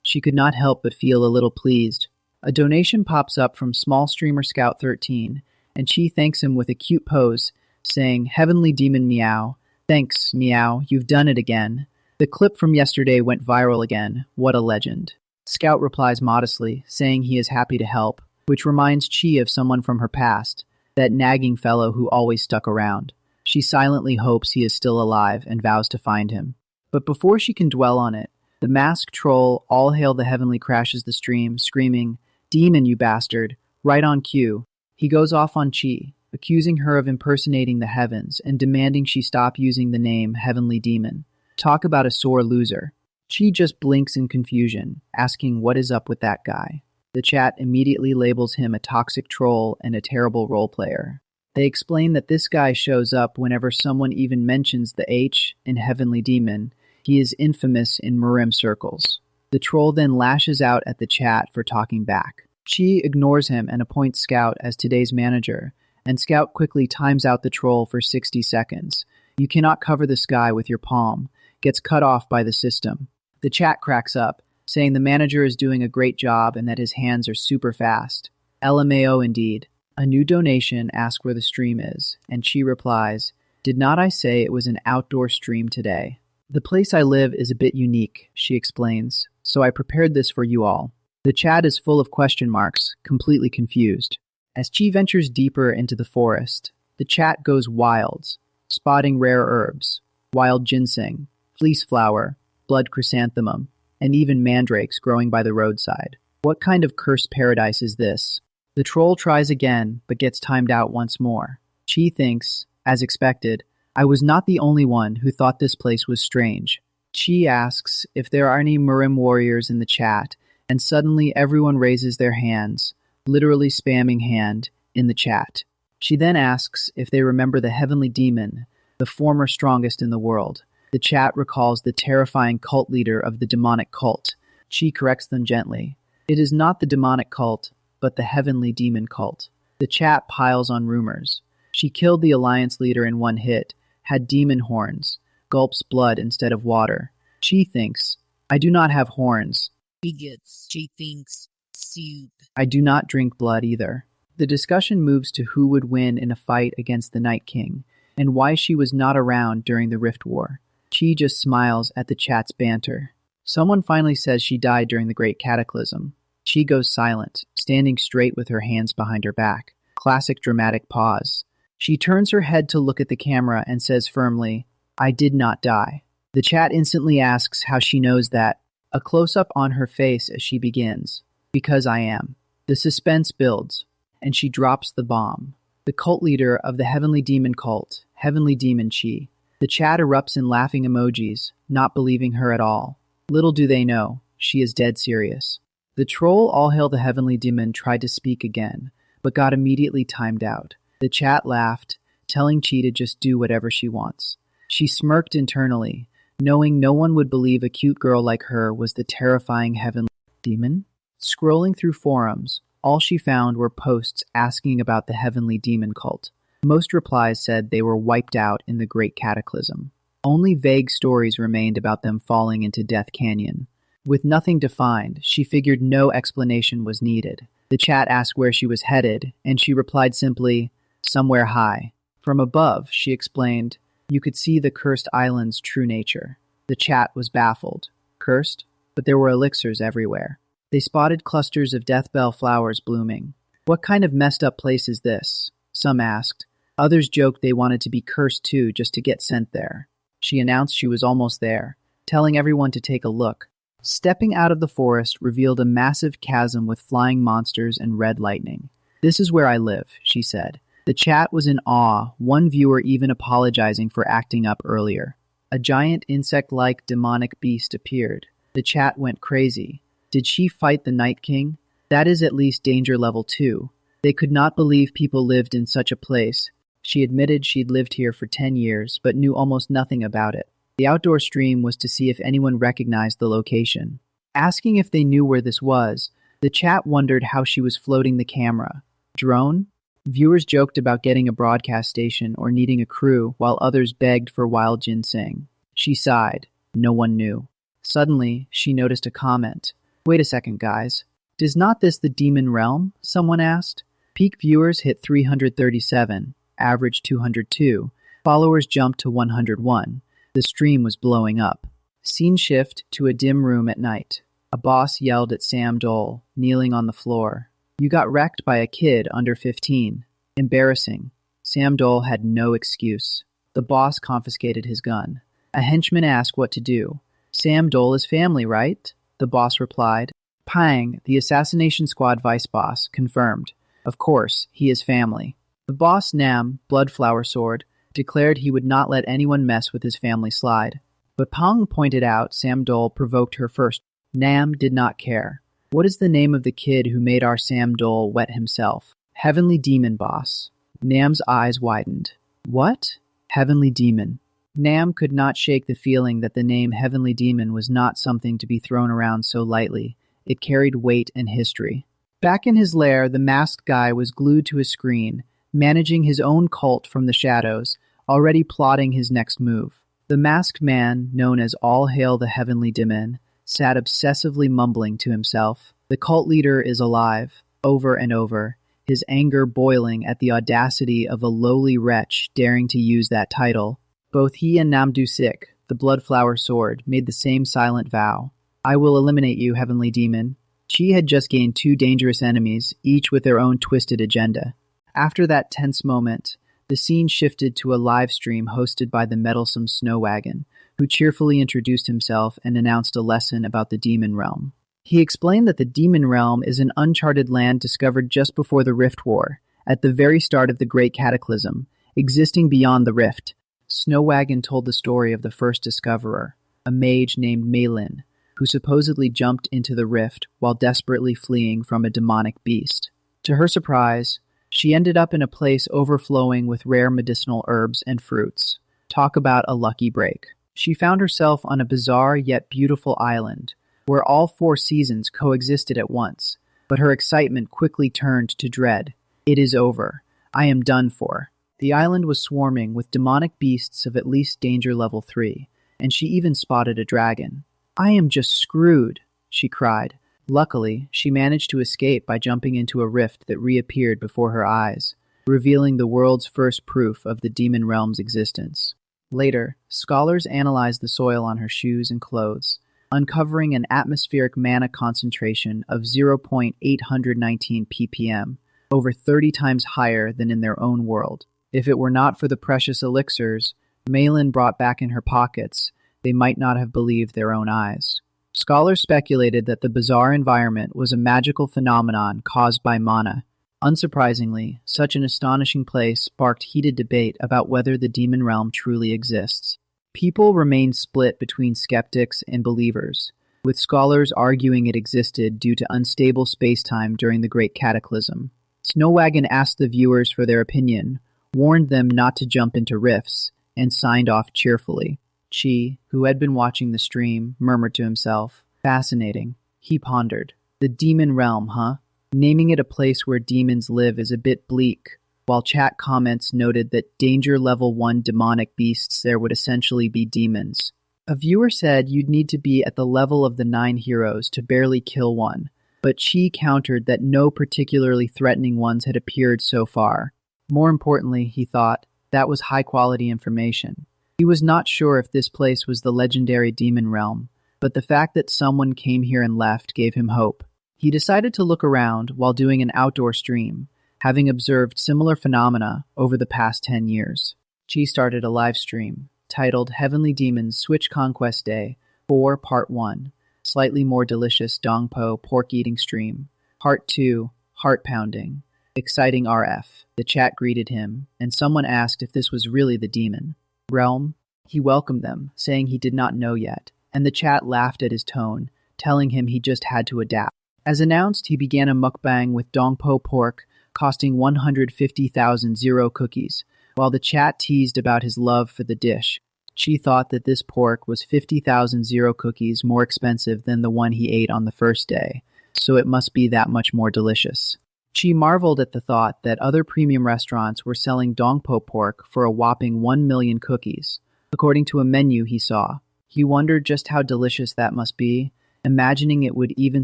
She could not help but feel a little pleased. A donation pops up from Small Streamer Scout 13, and she thanks him with a cute pose, saying, Heavenly Demon Meow. Thanks, Meow, you've done it again. The clip from yesterday went viral again. What a legend. Scout replies modestly, saying he is happy to help, which reminds Chi of someone from her past, that nagging fellow who always stuck around. She silently hopes he is still alive and vows to find him. But before she can dwell on it, the masked troll AllHailTheHeavenly crashes the stream, screaming, Demon, you bastard, right on cue. He goes off on Chi, accusing her of impersonating the heavens and demanding she stop using the name Heavenly Demon. Talk about a sore loser. Chi just blinks in confusion, asking what is up with that guy. The chat immediately labels him a toxic troll and a terrible role player. They explain that this guy shows up whenever someone even mentions the H in Heavenly Demon. He is infamous in Murim circles. The troll then lashes out at the chat for talking back. Chi ignores him and appoints Scout as today's manager, and Scout quickly times out the troll for 60 seconds. You cannot cover the sky with your palm. Gets cut off by the system. The chat cracks up, saying the manager is doing a great job and that his hands are super fast. LMAO indeed. A new donation asks where the stream is, and Chi replies, Did not I say it was an outdoor stream today? The place I live is a bit unique, she explains, so I prepared this for you all. The chat is full of question marks, completely confused. As Chi ventures deeper into the forest, the chat goes wild, spotting rare herbs, wild ginseng, fleece flower, blood chrysanthemum, and even mandrakes growing by the roadside. What kind of cursed paradise is this? The troll tries again, but gets timed out once more. Chi thinks, as expected, I was not the only one who thought this place was strange. Chi asks if there are any Murim warriors in the chat, and suddenly everyone raises their hands, literally spamming hand, in the chat. She then asks if they remember the Heavenly Demon, the former strongest in the world. The chat recalls the terrifying cult leader of the demonic cult. Chi corrects them gently. It is not the demonic cult, but the Heavenly Demon cult. The chat piles on rumors. She killed the alliance leader in one hit, had demon horns, gulps blood instead of water. Chi thinks, I do not have horns. Bigots, she thinks, soup. I do not drink blood either. The discussion moves to who would win in a fight against the Night King, and why she was not around during the Rift War. Chi just smiles at the chat's banter. Someone finally says she died during the Great Cataclysm. Chi goes silent, standing straight with her hands behind her back. Classic dramatic pause. She turns her head to look at the camera and says firmly, I did not die. The chat instantly asks how she knows that. A close-up on her face as she begins. Because I am. The suspense builds, and she drops the bomb. The cult leader of the Heavenly Demon cult, Heavenly Demon Chi. The chat erupts in laughing emojis, not believing her at all. Little do they know, she is dead serious. The troll AllHailTheHeavenlyDemon tried to speak again, but got immediately timed out. The chat laughed, telling Chi to just do whatever she wants. She smirked internally, knowing no one would believe a cute girl like her was the terrifying Heavenly Demon. Scrolling through forums, all she found were posts asking about the Heavenly Demon cult. Most replies said they were wiped out in the Great Cataclysm. Only vague stories remained about them falling into Death Canyon. With nothing defined, she figured no explanation was needed. The chat asked where she was headed, and she replied simply, somewhere high. From above, she explained, you could see the cursed island's true nature. The chat was baffled. Cursed? But there were elixirs everywhere. They spotted clusters of deathbell flowers blooming. What kind of messed up place is this? Some asked. Others joked they wanted to be cursed too just to get sent there. She announced she was almost there, telling everyone to take a look. Stepping out of the forest revealed a massive chasm with flying monsters and red lightning. "This is where I live," she said. The chat was in awe, one viewer even apologizing for acting up earlier. A giant insect-like demonic beast appeared. The chat went crazy. Did she fight the Night King? That is at least danger level 2. They could not believe people lived in such a place. She admitted she'd lived here for 10 years, but knew almost nothing about it. The outdoor stream was to see if anyone recognized the location. Asking if they knew where this was, the chat wondered how she was floating the camera. Drone? Viewers joked about getting a broadcast station or needing a crew, while others begged for wild ginseng. She sighed. No one knew. Suddenly, she noticed a comment. "Wait a second, guys. Is not this the demon realm?" someone asked. Peak viewers hit 337, average 202. Followers jumped to 101. The stream was blowing up. Scene shift to a dim room at night. A boss yelled at Sam Dole, kneeling on the floor. "You got wrecked by a kid under 15. Embarrassing." Sam Dole had no excuse. The boss confiscated his gun. A henchman asked what to do. "Sam Dole is family, right?" The boss replied. Paeng, the Assassination Squad vice boss, confirmed. Of course, he is family. The boss Nam, Bloodflower Sword, declared he would not let anyone mess with his family slide. But Paeng pointed out Sam Dole provoked her first. Nam did not care. "What is the name of the kid who made our Sam Dole wet himself?" "Heavenly Demon, boss." Nam's eyes widened. "What?" "Heavenly Demon." Nam could not shake the feeling that the name Heavenly Demon was not something to be thrown around so lightly. It carried weight and history. Back in his lair, the masked guy was glued to his screen, managing his own cult from the shadows, already plotting his next move. The masked man, known as AllHailTheHeavenlyDemon, sat obsessively mumbling to himself. The cult leader is alive, over and over, his anger boiling at the audacity of a lowly wretch daring to use that title. Both he and Namdusik, the Bloodflower Sword, made the same silent vow. "I will eliminate you, Heavenly Demon." She had just gained 2 dangerous enemies, each with their own twisted agenda. After that tense moment, the scene shifted to a live stream hosted by the meddlesome Snow Wagon, who cheerfully introduced himself and announced a lesson about the Demon Realm. He explained that the Demon Realm is an uncharted land discovered just before the Rift War, at the very start of the Great Cataclysm, existing beyond the Rift. Snow Wagon told the story of the first discoverer, a mage named Malin, who supposedly jumped into the rift while desperately fleeing from a demonic beast. To her surprise, she ended up in a place overflowing with rare medicinal herbs and fruits. Talk about a lucky break. She found herself on a bizarre yet beautiful island, where all 4 seasons coexisted at once, but her excitement quickly turned to dread. "It is over. I am done for." The island was swarming with demonic beasts of at least danger level 3, and she even spotted a dragon. "I am just screwed," she cried. Luckily, she managed to escape by jumping into a rift that reappeared before her eyes, revealing the world's first proof of the demon realm's existence. Later, scholars analyzed the soil on her shoes and clothes, uncovering an atmospheric mana concentration of 0.819 ppm, over 30 times higher than in their own world. If it were not for the precious elixirs Malin brought back in her pockets, they might not have believed their own eyes. Scholars speculated that the bizarre environment was a magical phenomenon caused by mana. Unsurprisingly, such an astonishing place sparked heated debate about whether the demon realm truly exists. People remained split between skeptics and believers, with scholars arguing it existed due to unstable spacetime during the Great Cataclysm. Snowwagon asked the viewers for their opinion, warned them not to jump into rifts, and signed off cheerfully. Chi, who had been watching the stream, murmured to himself, "Fascinating." He pondered. "The demon realm, huh? Naming it a place where demons live is a bit bleak," while chat comments noted that danger level 1 demonic beasts there would essentially be demons. A viewer said you'd need to be at the level of the 9 heroes to barely kill one, but Chi countered that no particularly threatening ones had appeared so far. More importantly, he thought, that was high-quality information. He was not sure if this place was the legendary demon realm, but the fact that someone came here and left gave him hope. He decided to look around while doing an outdoor stream, having observed similar phenomena over the past 10 years. Chi started a live stream, titled Heavenly Demons Switch Conquest Day 4 Part 1, Slightly more delicious Dongpo pork-eating stream. Part 2, heart-pounding. Exciting RF. The chat greeted him, and someone asked if this was really the demon. Realm? He welcomed them, saying he did not know yet, and the chat laughed at his tone, telling him he just had to adapt. As announced, he began a mukbang with Dongpo pork, costing 150,000 zero cookies, while the chat teased about his love for the dish. She thought that this pork was 50,000 zero cookies more expensive than the one he ate on the first day, so it must be that much more delicious. She marveled at the thought that other premium restaurants were selling Dongpo pork for a whopping 1 million cookies. According to a menu he saw, he wondered just how delicious that must be, imagining it would even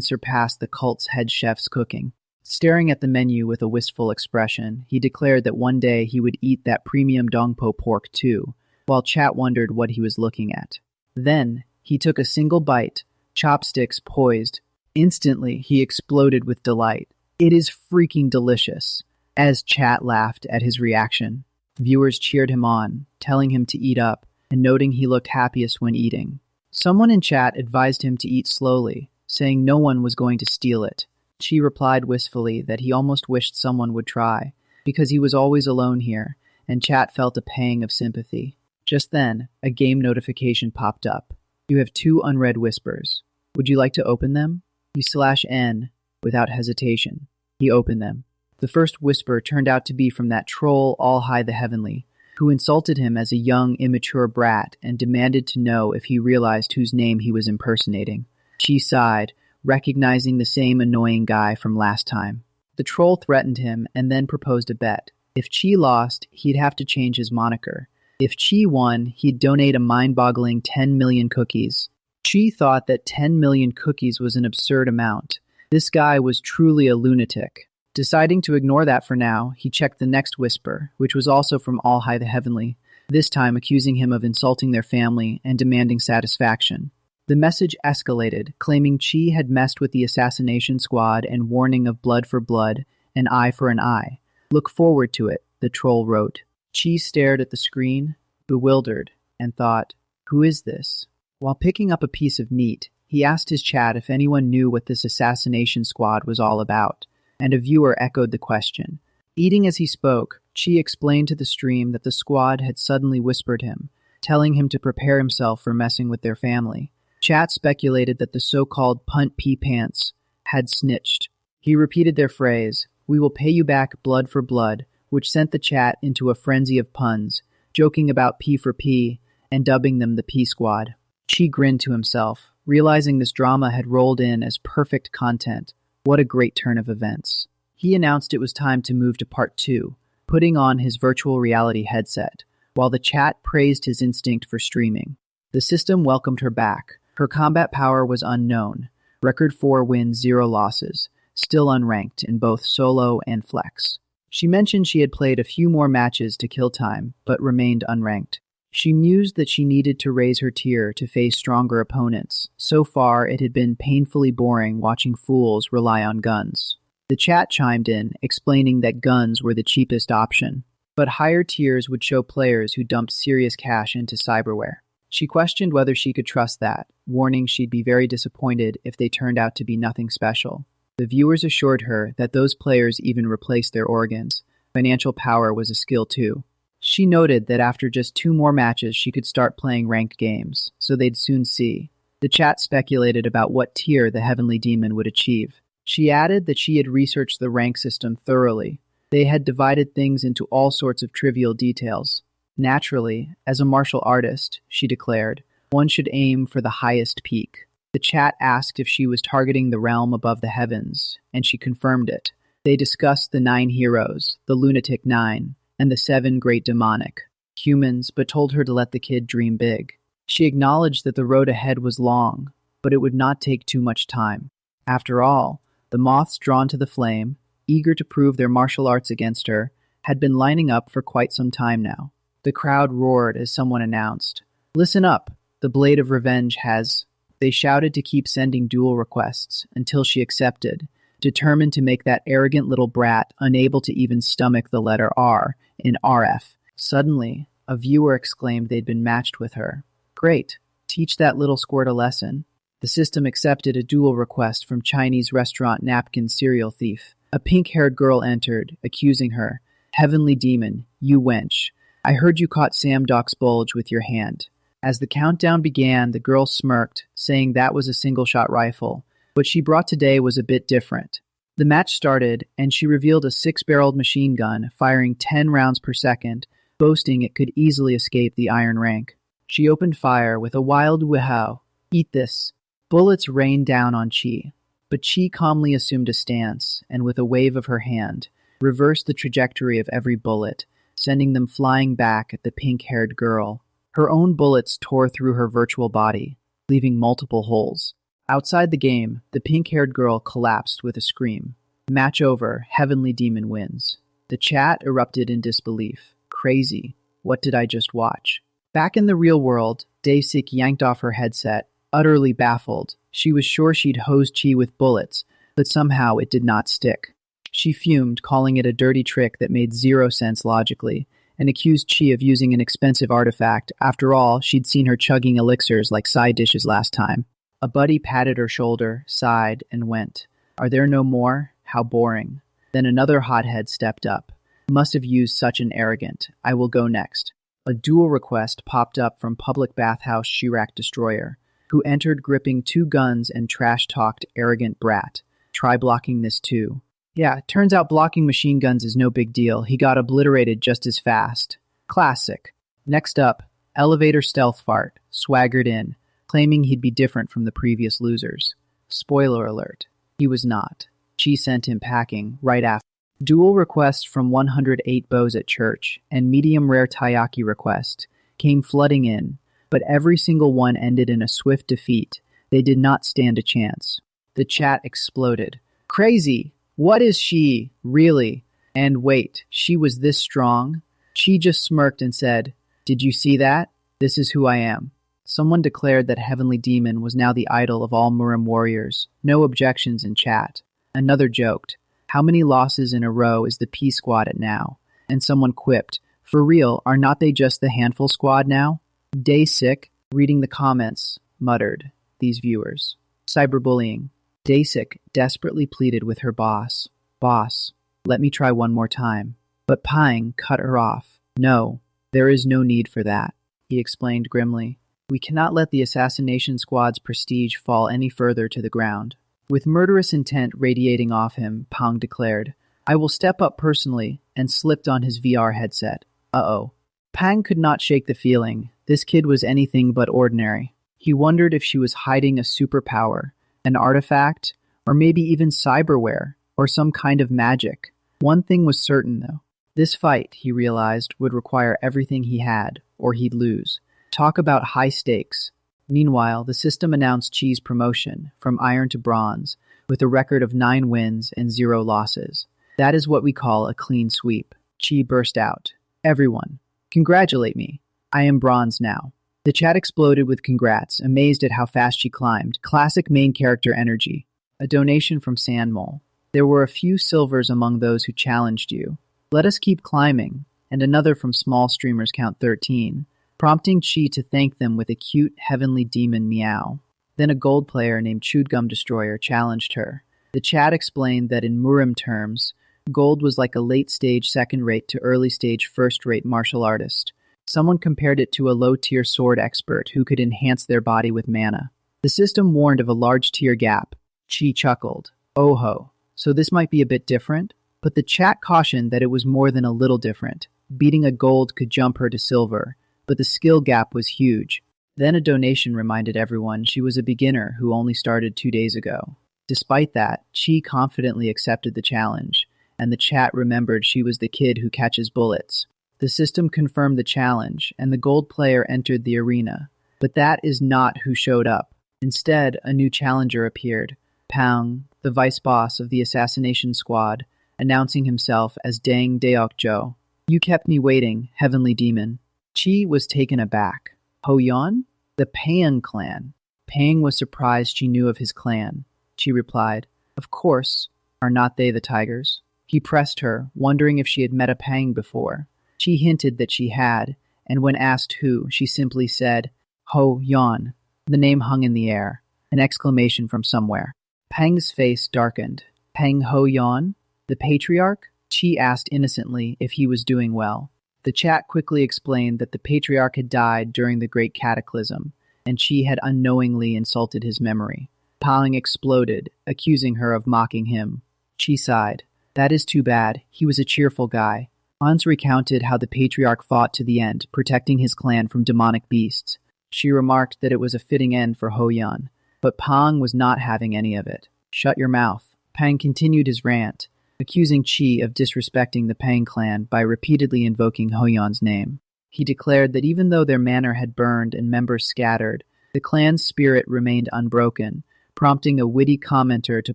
surpass the cult's head chef's cooking. Staring at the menu with a wistful expression, he declared that one day he would eat that premium Dongpo pork too, while chat wondered what he was looking at. Then, he took a single bite, chopsticks poised. Instantly, he exploded with delight. It is freaking delicious, as chat laughed at his reaction. Viewers cheered him on, telling him to eat up, and noting he looked happiest when eating. Someone in chat advised him to eat slowly, saying no one was going to steal it. She replied wistfully that he almost wished someone would try, because he was always alone here, and chat felt a pang of sympathy. Just then, a game notification popped up. You have 2 unread whispers. Would you like to open them? You /N without hesitation. He opened them. The first whisper turned out to be from that troll AllHailTheHeavenly, who insulted him as a young, immature brat and demanded to know if he realized whose name he was impersonating. She sighed, recognizing the same annoying guy from last time. The troll threatened him and then proposed a bet. If Chi lost, he'd have to change his moniker. If Chi won, he'd donate a mind-boggling 10 million cookies. Chi thought that 10 million cookies was an absurd amount. This guy was truly a lunatic. Deciding to ignore that for now, he checked the next whisper, which was also from AllHailTheHeavenly, this time accusing him of insulting their family and demanding satisfaction. The message escalated, claiming Chi had messed with the Assassination Squad and warning of blood for blood, an eye for an eye. Look forward to it, the troll wrote. Chi stared at the screen, bewildered, and thought, who is this? While picking up a piece of meat, he asked his chat if anyone knew what this Assassination Squad was all about, and a viewer echoed the question. Eating as he spoke, Chi explained to the stream that the squad had suddenly whispered him, telling him to prepare himself for messing with their family. Chat speculated that the so-called punt pea pants had snitched. He repeated their phrase, "We will pay you back blood for blood," which sent the chat into a frenzy of puns, joking about P for P and dubbing them the P Squad. Chi grinned to himself, realizing this drama had rolled in as perfect content. What a great turn of events. He announced it was time to move to part 2, putting on his virtual reality headset, while the chat praised his instinct for streaming. The system welcomed her back. Her combat power was unknown. Record 4 wins, 0 losses, still unranked in both solo and flex. She mentioned she had played a few more matches to kill time, but remained unranked. She mused that she needed to raise her tier to face stronger opponents. So far, it had been painfully boring watching fools rely on guns. The chat chimed in, explaining that guns were the cheapest option, but higher tiers would show players who dumped serious cash into cyberware. She questioned whether she could trust that, warning she'd be very disappointed if they turned out to be nothing special. The viewers assured her that those players even replaced their organs. Financial power was a skill too. She noted that after just 2 more matches she could start playing ranked games, so they'd soon see. The chat speculated about what tier the Heavenly Demon would achieve. She added that she had researched the rank system thoroughly. They had divided things into all sorts of trivial details. Naturally, as a martial artist, she declared, one should aim for the highest peak. The chat asked if she was targeting the realm above the heavens, and she confirmed it. They discussed the 9 heroes, the Lunatic 9, and the 7 great demonic humans, but told her to let the kid dream big. She acknowledged that the road ahead was long, but it would not take too much time. After all, the moths drawn to the flame, eager to prove their martial arts against her, had been lining up for quite some time now. The crowd roared as someone announced, "Listen up, the Blade of Revenge has..." They shouted to keep sending duel requests until she accepted, determined to make that arrogant little brat unable to even stomach the letter R in RF. Suddenly, a viewer exclaimed they'd been matched with her. Great, teach that little squirt a lesson. The system accepted a duel request from Chinese restaurant napkin serial thief. A pink-haired girl entered, accusing her. Heavenly Demon, you wench. I heard you caught Samdok's bulge with your hand. As the countdown began, the girl smirked, saying that was a single-shot rifle. What she brought today was a bit different. The match started, and she revealed a 6-barreled machine gun, firing 10 rounds per second, boasting it could easily escape the iron rank. She opened fire with a wild "Wow! Eat this!" Bullets rained down on Chi, but Chi calmly assumed a stance, and with a wave of her hand, reversed the trajectory of every bullet, sending them flying back at the pink-haired girl. Her own bullets tore through her virtual body, leaving multiple holes. Outside the game, the pink-haired girl collapsed with a scream. Match over, Heavenly Demon wins. The chat erupted in disbelief. Crazy. What did I just watch? Back in the real world, Daesik yanked off her headset, utterly baffled. She was sure she'd hosed Chi with bullets, but somehow it did not stick. She fumed, calling it a dirty trick that made zero sense logically, and accused Chi of using an expensive artifact. After all, she'd seen her chugging elixirs like side dishes last time. A buddy patted her shoulder, sighed, and went. Are there no more? How boring. Then another hothead stepped up. Must have used such an arrogant. I will go next. A duel request popped up from public bathhouse Shirak Destroyer, who entered gripping 2 guns and trash-talked arrogant brat. Try blocking this too. Yeah, turns out blocking machine guns is no big deal. He got obliterated just as fast. Classic. Next up, Elevator Stealth Fart swaggered in, claiming he'd be different from the previous losers. Spoiler alert, he was not. Chi sent him packing right after. Duel requests from 108 bows at church and medium rare taiyaki request came flooding in, but every single one ended in a swift defeat. They did not stand a chance. The chat exploded. Crazy! What is she? Really? And wait, she was this strong? She just smirked and said, Did you see that? This is who I am. Someone declared that Heavenly Demon was now the idol of all Murim warriors. No objections in chat. Another joked, How many losses in a row is the P Squad at now? And someone quipped, For real, are not they just the Handful Squad now? Daesik, reading the comments, muttered, These viewers. Cyberbullying. Daesik desperately pleaded with her boss. Boss, let me try one more time. But Paeng cut her off. No, there is no need for that, he explained grimly. We cannot let the Assassination Squad's prestige fall any further to the ground. With murderous intent radiating off him, Paeng declared, I will step up personally, and slipped on his VR headset. Uh-oh. Paeng could not shake the feeling. This kid was anything but ordinary. He wondered if she was hiding a superpower, an artifact, or maybe even cyberware, or some kind of magic. One thing was certain, though. This fight, he realized, would require everything he had, or he'd lose. Talk about high stakes. Meanwhile, the system announced Chi's promotion, from iron to bronze, with a record of 9 wins and 0 losses. That is what we call a clean sweep. Chi burst out. Everyone, congratulate me. I am bronze now. The chat exploded with congrats, amazed at how fast she climbed. Classic main character energy. A donation from Sandmole. There were a few silvers among those who challenged you. Let us keep climbing. And another from Small Streamers Count 13, prompting Chi to thank them with a cute Heavenly Demon meow. Then a gold player named Chewed-Gum Destroyer challenged her. The chat explained that in Murim terms, gold was like a late-stage second-rate to early-stage first-rate martial artist. Someone compared it to a low-tier sword expert who could enhance their body with mana. The system warned of a large tier gap. Chi chuckled. Oh ho, so this might be a bit different? But the chat cautioned that it was more than a little different. Beating a gold could jump her to silver, but the skill gap was huge. Then a donation reminded everyone she was a beginner who only started 2 days ago. Despite that, Chi confidently accepted the challenge, and the chat remembered she was the kid who catches bullets. The system confirmed the challenge, and the gold player entered the arena. But that is not who showed up. Instead, a new challenger appeared, Paeng, the vice boss of the Assassination Squad, announcing himself as Paeng Deok-Jo. You kept me waiting, Heavenly Demon. Chi was taken aback. Ho-Yon? The Paeng clan. Paeng was surprised she knew of his clan. She replied, Of course. Are not they the tigers? He pressed her, wondering if she had met a Paeng before. She hinted that she had, and when asked who, she simply said, Ho-Yon. The name hung in the air. An exclamation from somewhere. Paeng's face darkened. Paeng Ho-yeon? The patriarch? Chi asked innocently if he was doing well. The chat quickly explained that the patriarch had died during the Great Cataclysm, and Chi had unknowingly insulted his memory. Paeng exploded, accusing her of mocking him. Chi sighed. That is too bad. He was a cheerful guy. Hans recounted how the patriarch fought to the end, protecting his clan from demonic beasts. She remarked that it was a fitting end for Ho-yeon, but Paeng was not having any of it. Shut your mouth. Paeng continued his rant, accusing Chi of disrespecting the Paeng clan by repeatedly invoking Ho-yeon's name. He declared that even though their manor had burned and members scattered, the clan's spirit remained unbroken, prompting a witty commenter to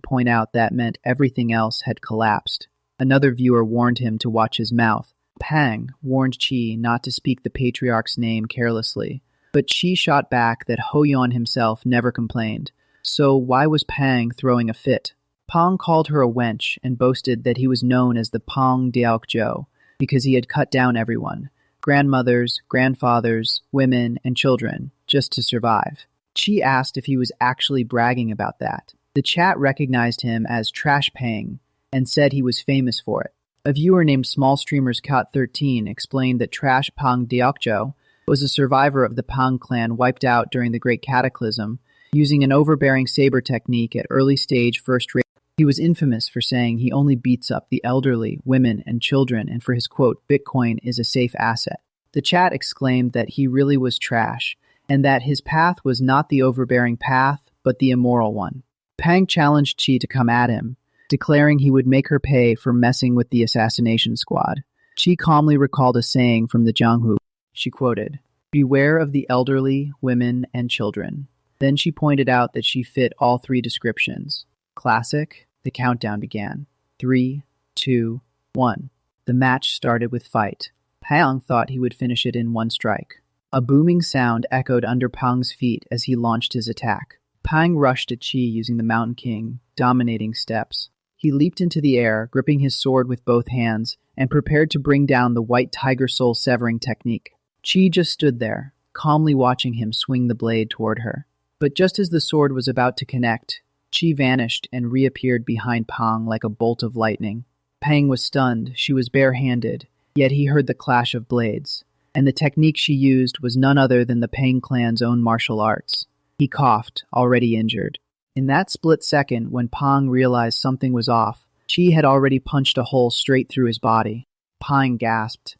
point out that meant everything else had collapsed. Another viewer warned him to watch his mouth. Paeng warned Chi not to speak the patriarch's name carelessly, but Chi shot back that Ho-yeon himself never complained. So why was Paeng throwing a fit? Paeng called her a wench and boasted that he was known as the Paeng Deok-Jo because he had cut down everyone, grandmothers, grandfathers, women, and children, just to survive. Chi asked if he was actually bragging about that. The chat recognized him as Trash Paeng and said he was famous for it. A viewer named SmallStreamersCot13 explained that Trash Paeng Deok-Jo was a survivor of the Paeng clan wiped out during the Great Cataclysm using an overbearing saber technique at early stage first rate. He was infamous for saying he only beats up the elderly, women, and children, and for his quote, Bitcoin is a safe asset. The chat exclaimed that he really was trash, and that his path was not the overbearing path, but the immoral one. Paeng challenged Chi to come at him, declaring he would make her pay for messing with the Assassination Squad. Chi calmly recalled a saying from the Jianghu. She quoted, "Beware of the elderly, women, and children." Then she pointed out that she fit all three descriptions. Classic. The countdown began. 3, 2, 1. The match started with fight. Paeng thought he would finish it in one strike. A booming sound echoed under Paeng's feet as he launched his attack. Paeng rushed at Chi using the Mountain King, dominating steps. He leaped into the air, gripping his sword with both hands, and prepared to bring down the White Tiger Soul severing technique. Chi just stood there, calmly watching him swing the blade toward her. But just as the sword was about to connect, Chi vanished and reappeared behind Paeng like a bolt of lightning. Paeng was stunned. She was barehanded, yet he heard the clash of blades. And the technique she used was none other than the Paeng clan's own martial arts. He coughed, already injured. In that split second, when Paeng realized something was off, Chi had already punched a hole straight through his body. Paeng gasped.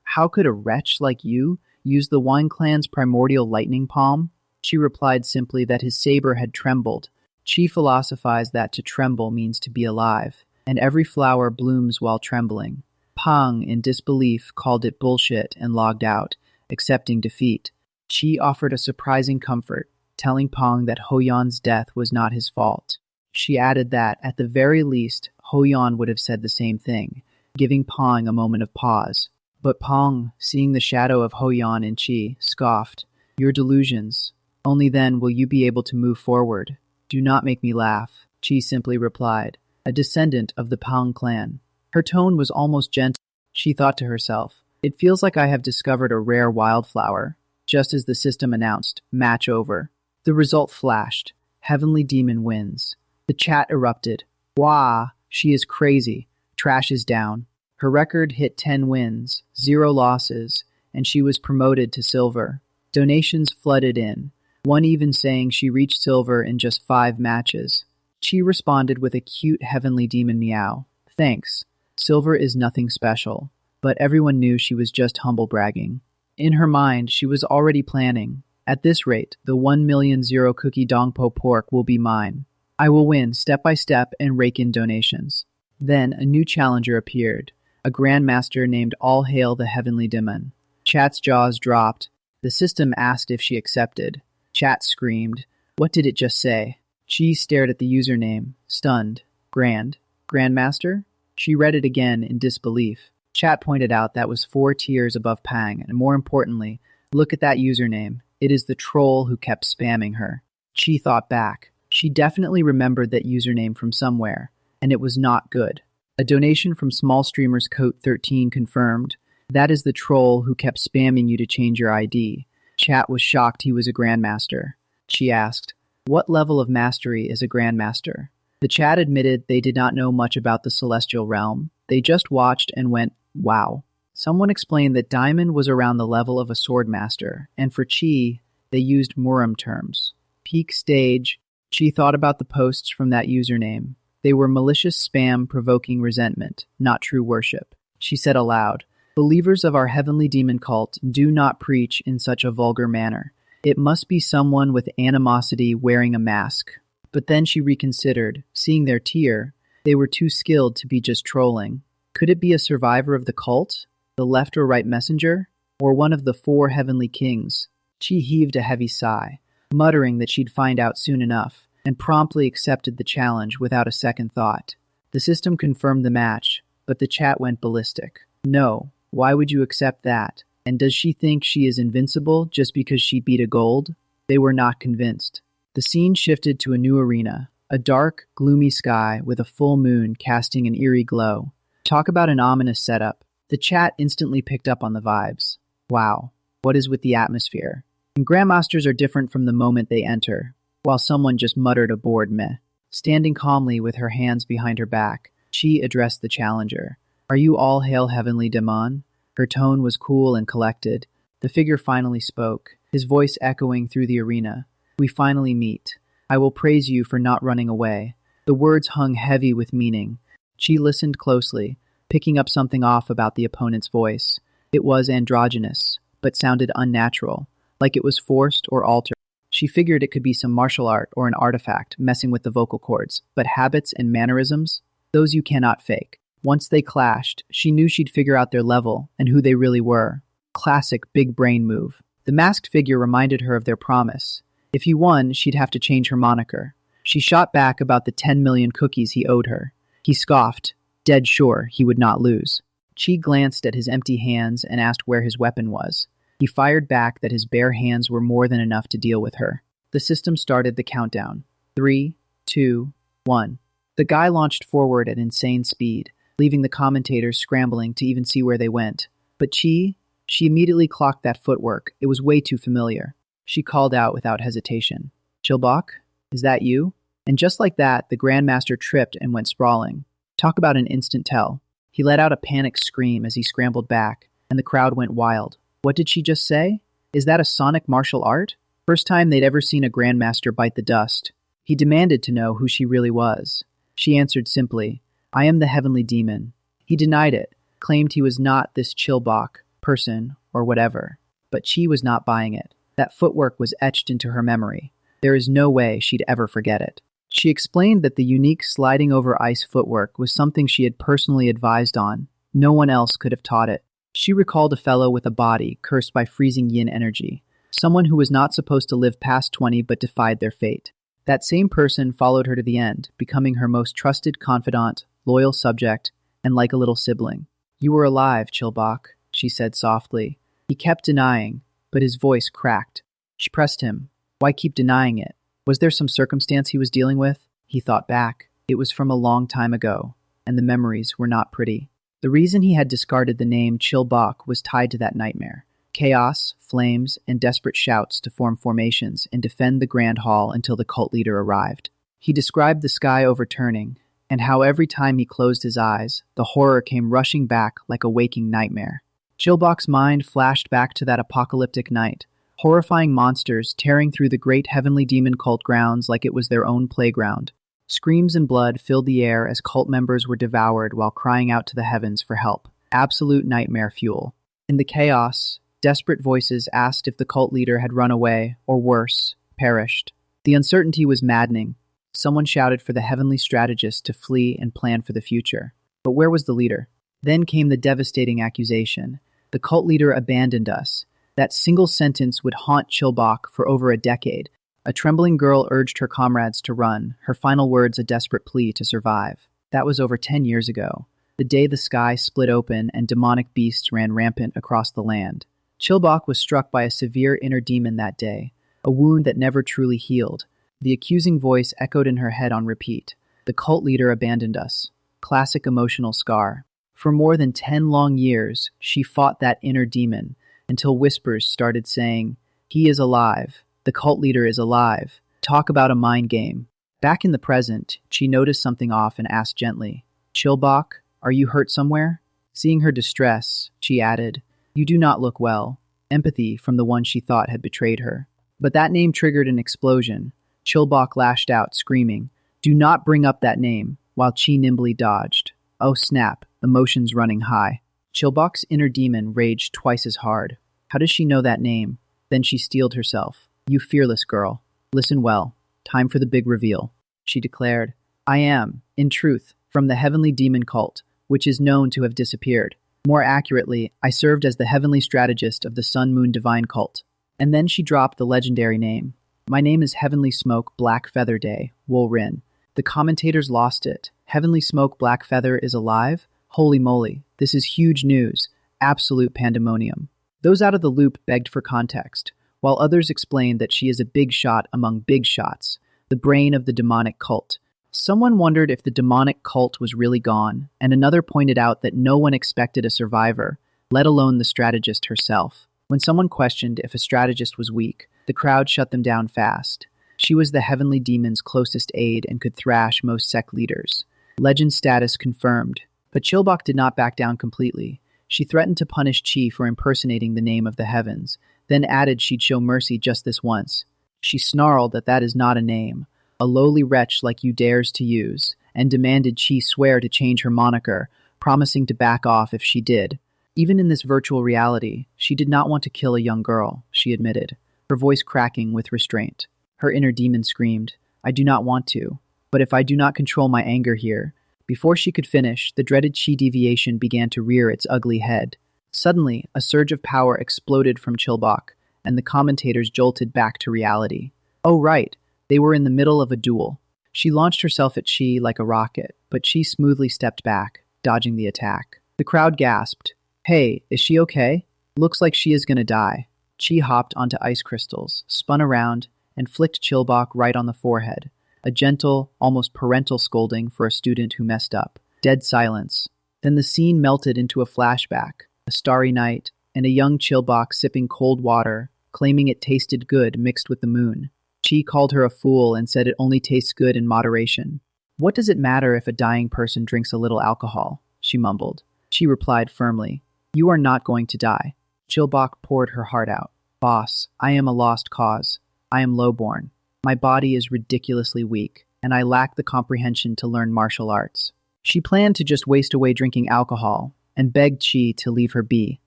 How could a wretch like you use the Wine clan's primordial lightning palm? She replied simply that his saber had trembled. Chi philosophized that to tremble means to be alive, and every flower blooms while trembling. Paeng, in disbelief, called it bullshit and logged out, accepting defeat. Chi offered a surprising comfort, telling Paeng that Ho-yeon's death was not his fault. She added that, at the very least, Ho-yeon would have said the same thing, giving Paeng a moment of pause. But Paeng, seeing the shadow of Ho-yeon in Chi, scoffed. "Your delusions. Only then will you be able to move forward. Do not make me laugh," Chi simply replied, a descendant of the Paeng clan. Her tone was almost gentle. She thought to herself, "It feels like I have discovered a rare wildflower." Just as the system announced, match over. The result flashed. Heavenly Demon wins. The chat erupted. Wah! She is crazy. Trash is down. Her record hit 10 wins, 0 losses, and she was promoted to silver. Donations flooded in. One even saying she reached silver in just 5 matches. Chi responded with a cute Heavenly Demon meow. Thanks. Silver is nothing special. But everyone knew she was just humble bragging. In her mind, she was already planning. At this rate, the 1 million zero cookie Dongpo pork will be mine. I will win step by step and rake in donations. Then a new challenger appeared, a grandmaster named AllHailTheHeavenlyDemon. Chat's jaws dropped. The system asked if she accepted. Chat screamed. What did it just say? She stared at the username, stunned. Grandmaster? She read it again in disbelief. Chat pointed out that was 4 tiers above Paeng, and more importantly, look at that username. It is the troll who kept spamming her. She thought back. She definitely remembered that username from somewhere, and it was not good. A donation from SmallStreamersCoat13 confirmed. That is the troll who kept spamming you to change your ID. Chat was shocked he was a grandmaster. She asked, What level of mastery is a grandmaster? The chat admitted they did not know much about the celestial realm. They just watched and went, wow. Someone explained that Diamond was around the level of a sword master, and for Chi, they used Muram terms. Peak stage, Chi thought about the posts from that username. They were malicious spam provoking resentment, not true worship. She said aloud, "Believers of our heavenly demon cult do not preach in such a vulgar manner. It must be someone with animosity wearing a mask." But then she reconsidered. Seeing their tier, they were too skilled to be just trolling. Could it be a survivor of the cult? The left or right messenger? Or one of the 4 heavenly kings? She heaved a heavy sigh, muttering that she'd find out soon enough, and promptly accepted the challenge without a second thought. The system confirmed the match, but the chat went ballistic. No, why would you accept that? And does she think she is invincible just because she beat a gold? They were not convinced. The scene shifted to a new arena, a dark, gloomy sky with a full moon casting an eerie glow. Talk about an ominous setup. The chat instantly picked up on the vibes. Wow, what is with the atmosphere? And Grandmasters are different from the moment they enter, while someone just muttered a bored meh. Standing calmly with her hands behind her back, she addressed the challenger. "Are you AllHailTheHeavenlyDemon?" Her tone was cool and collected. The figure finally spoke, his voice echoing through the arena. "We finally meet. I will praise you for not running away." The words hung heavy with meaning. She listened closely, picking up something off about the opponent's voice. It was androgynous, but sounded unnatural, like it was forced or altered. She figured it could be some martial art or an artifact messing with the vocal cords, but habits and mannerisms? Those you cannot fake. Once they clashed, she knew she'd figure out their level and who they really were. Classic big brain move. The masked figure reminded her of their promise. If he won, she'd have to change her moniker. She shot back about the 10 million cookies he owed her. He scoffed, dead sure he would not lose. Chi glanced at his empty hands and asked where his weapon was. He fired back that his bare hands were more than enough to deal with her. The system started the countdown. 3, 2, 1. The guy launched forward at insane speed, leaving the commentators scrambling to even see where they went. But she immediately clocked that footwork. It was way too familiar. She called out without hesitation. "Chilbok, is that you?" And just like that, the Grandmaster tripped and went sprawling. Talk about an instant tell. He let out a panicked scream as he scrambled back, and the crowd went wild. What did she just say? Is that a sonic martial art? First time they'd ever seen a Grandmaster bite the dust. He demanded to know who she really was. She answered simply, "I am the heavenly demon." He denied it, claimed he was not this Chilbok person or whatever. But she was not buying it. That footwork was etched into her memory. There is no way she'd ever forget it. She explained that the unique sliding over ice footwork was something she had personally advised on. No one else could have taught it. She recalled a fellow with a body cursed by freezing yin energy, someone who was not supposed to live past 20 but defied their fate. That same person followed her to the end, becoming her most trusted confidant, loyal subject, and like a little sibling. "You were alive, Chilbok," she said softly. He kept denying, but his voice cracked. She pressed him. Why keep denying it? Was there some circumstance he was dealing with? He thought back. It was from a long time ago, and the memories were not pretty. The reason he had discarded the name Chilbok was tied to that nightmare. Chaos, flames, and desperate shouts to form formations and defend the Grand Hall until the cult leader arrived. He described the sky overturning, and how every time he closed his eyes, the horror came rushing back like a waking nightmare. Chilbok's mind flashed back to that apocalyptic night, horrifying monsters tearing through the great heavenly demon cult grounds like it was their own playground. Screams and blood filled the air as cult members were devoured while crying out to the heavens for help. Absolute nightmare fuel. In the chaos, desperate voices asked if the cult leader had run away, or worse, perished. The uncertainty was maddening. Someone shouted for the heavenly strategist to flee and plan for the future. But where was the leader? Then came the devastating accusation. The cult leader abandoned us. That single sentence would haunt Chilbok for over a decade. A trembling girl urged her comrades to run, her final words a desperate plea to survive. That was over 10 years ago, the day the sky split open and demonic beasts ran rampant across the land. Chilbok was struck by a severe inner demon that day, a wound that never truly healed. The accusing voice echoed in her head on repeat. The cult leader abandoned us. Classic emotional scar. For more than 10 long years, she fought that inner demon, until whispers started saying, "He is alive. The cult leader is alive." Talk about a mind game. Back in the present, she noticed something off and asked gently, Chilbok, are you hurt somewhere? Seeing her distress, she added, You do not look well. Empathy from the one she thought had betrayed her. But that name triggered an explosion. Chilbok lashed out, screaming, Do not bring up that name, while Chi nimbly dodged. Oh snap, emotions running high. Chilbok's inner demon raged twice as hard. How does she know that name? Then she steeled herself. You fearless girl. Listen well. Time for the big reveal. She declared, I am, in truth, from the heavenly demon cult, which is known to have disappeared. More accurately, I served as the heavenly strategist of the Sun Moon Divine cult. And then she dropped the legendary name. My name is Heavenly Smoke Black Feather Day, Wool Rin. The commentators lost it. Heavenly Smoke Black Feather is alive? Holy moly, this is huge news. Absolute pandemonium. Those out of the loop begged for context, while others explained that she is a big shot among big shots, the brain of the demonic cult. Someone wondered if the demonic cult was really gone, and another pointed out that no one expected a survivor, let alone the strategist herself. When someone questioned if a strategist was weak, the crowd shut them down fast. She was the heavenly demon's closest aide and could thrash most sect leaders. Legend status confirmed. But Chilbok did not back down completely. She threatened to punish Chi for impersonating the name of the heavens, then added she'd show mercy just this once. She snarled that is not a name. A lowly wretch like you dares to use, and demanded Chi swear to change her moniker, promising to back off if she did. Even in this virtual reality, she did not want to kill a young girl, she admitted, her voice cracking with restraint. Her inner demon screamed, I do not want to, but if I do not control my anger here. Before she could finish, the dreaded Chi deviation began to rear its ugly head. Suddenly, a surge of power exploded from Chilbok, and the commentators jolted back to reality. Oh right, they were in the middle of a duel. She launched herself at Chi like a rocket, but Chi smoothly stepped back, dodging the attack. The crowd gasped, Hey, is she okay? Looks like she is gonna die. Chi hopped onto ice crystals, spun around, and flicked Chilbok right on the forehead. A gentle, almost parental scolding for a student who messed up. Dead silence. Then the scene melted into a flashback. A starry night, and a young Chilbok sipping cold water, claiming it tasted good mixed with the moon. Chi called her a fool and said it only tastes good in moderation. What does it matter if a dying person drinks a little alcohol? She mumbled. Chi replied firmly, You are not going to die. Chilbok poured her heart out. Boss, I am a lost cause. I am lowborn. My body is ridiculously weak, and I lack the comprehension to learn martial arts. She planned to just waste away drinking alcohol, and begged Chi to leave her be.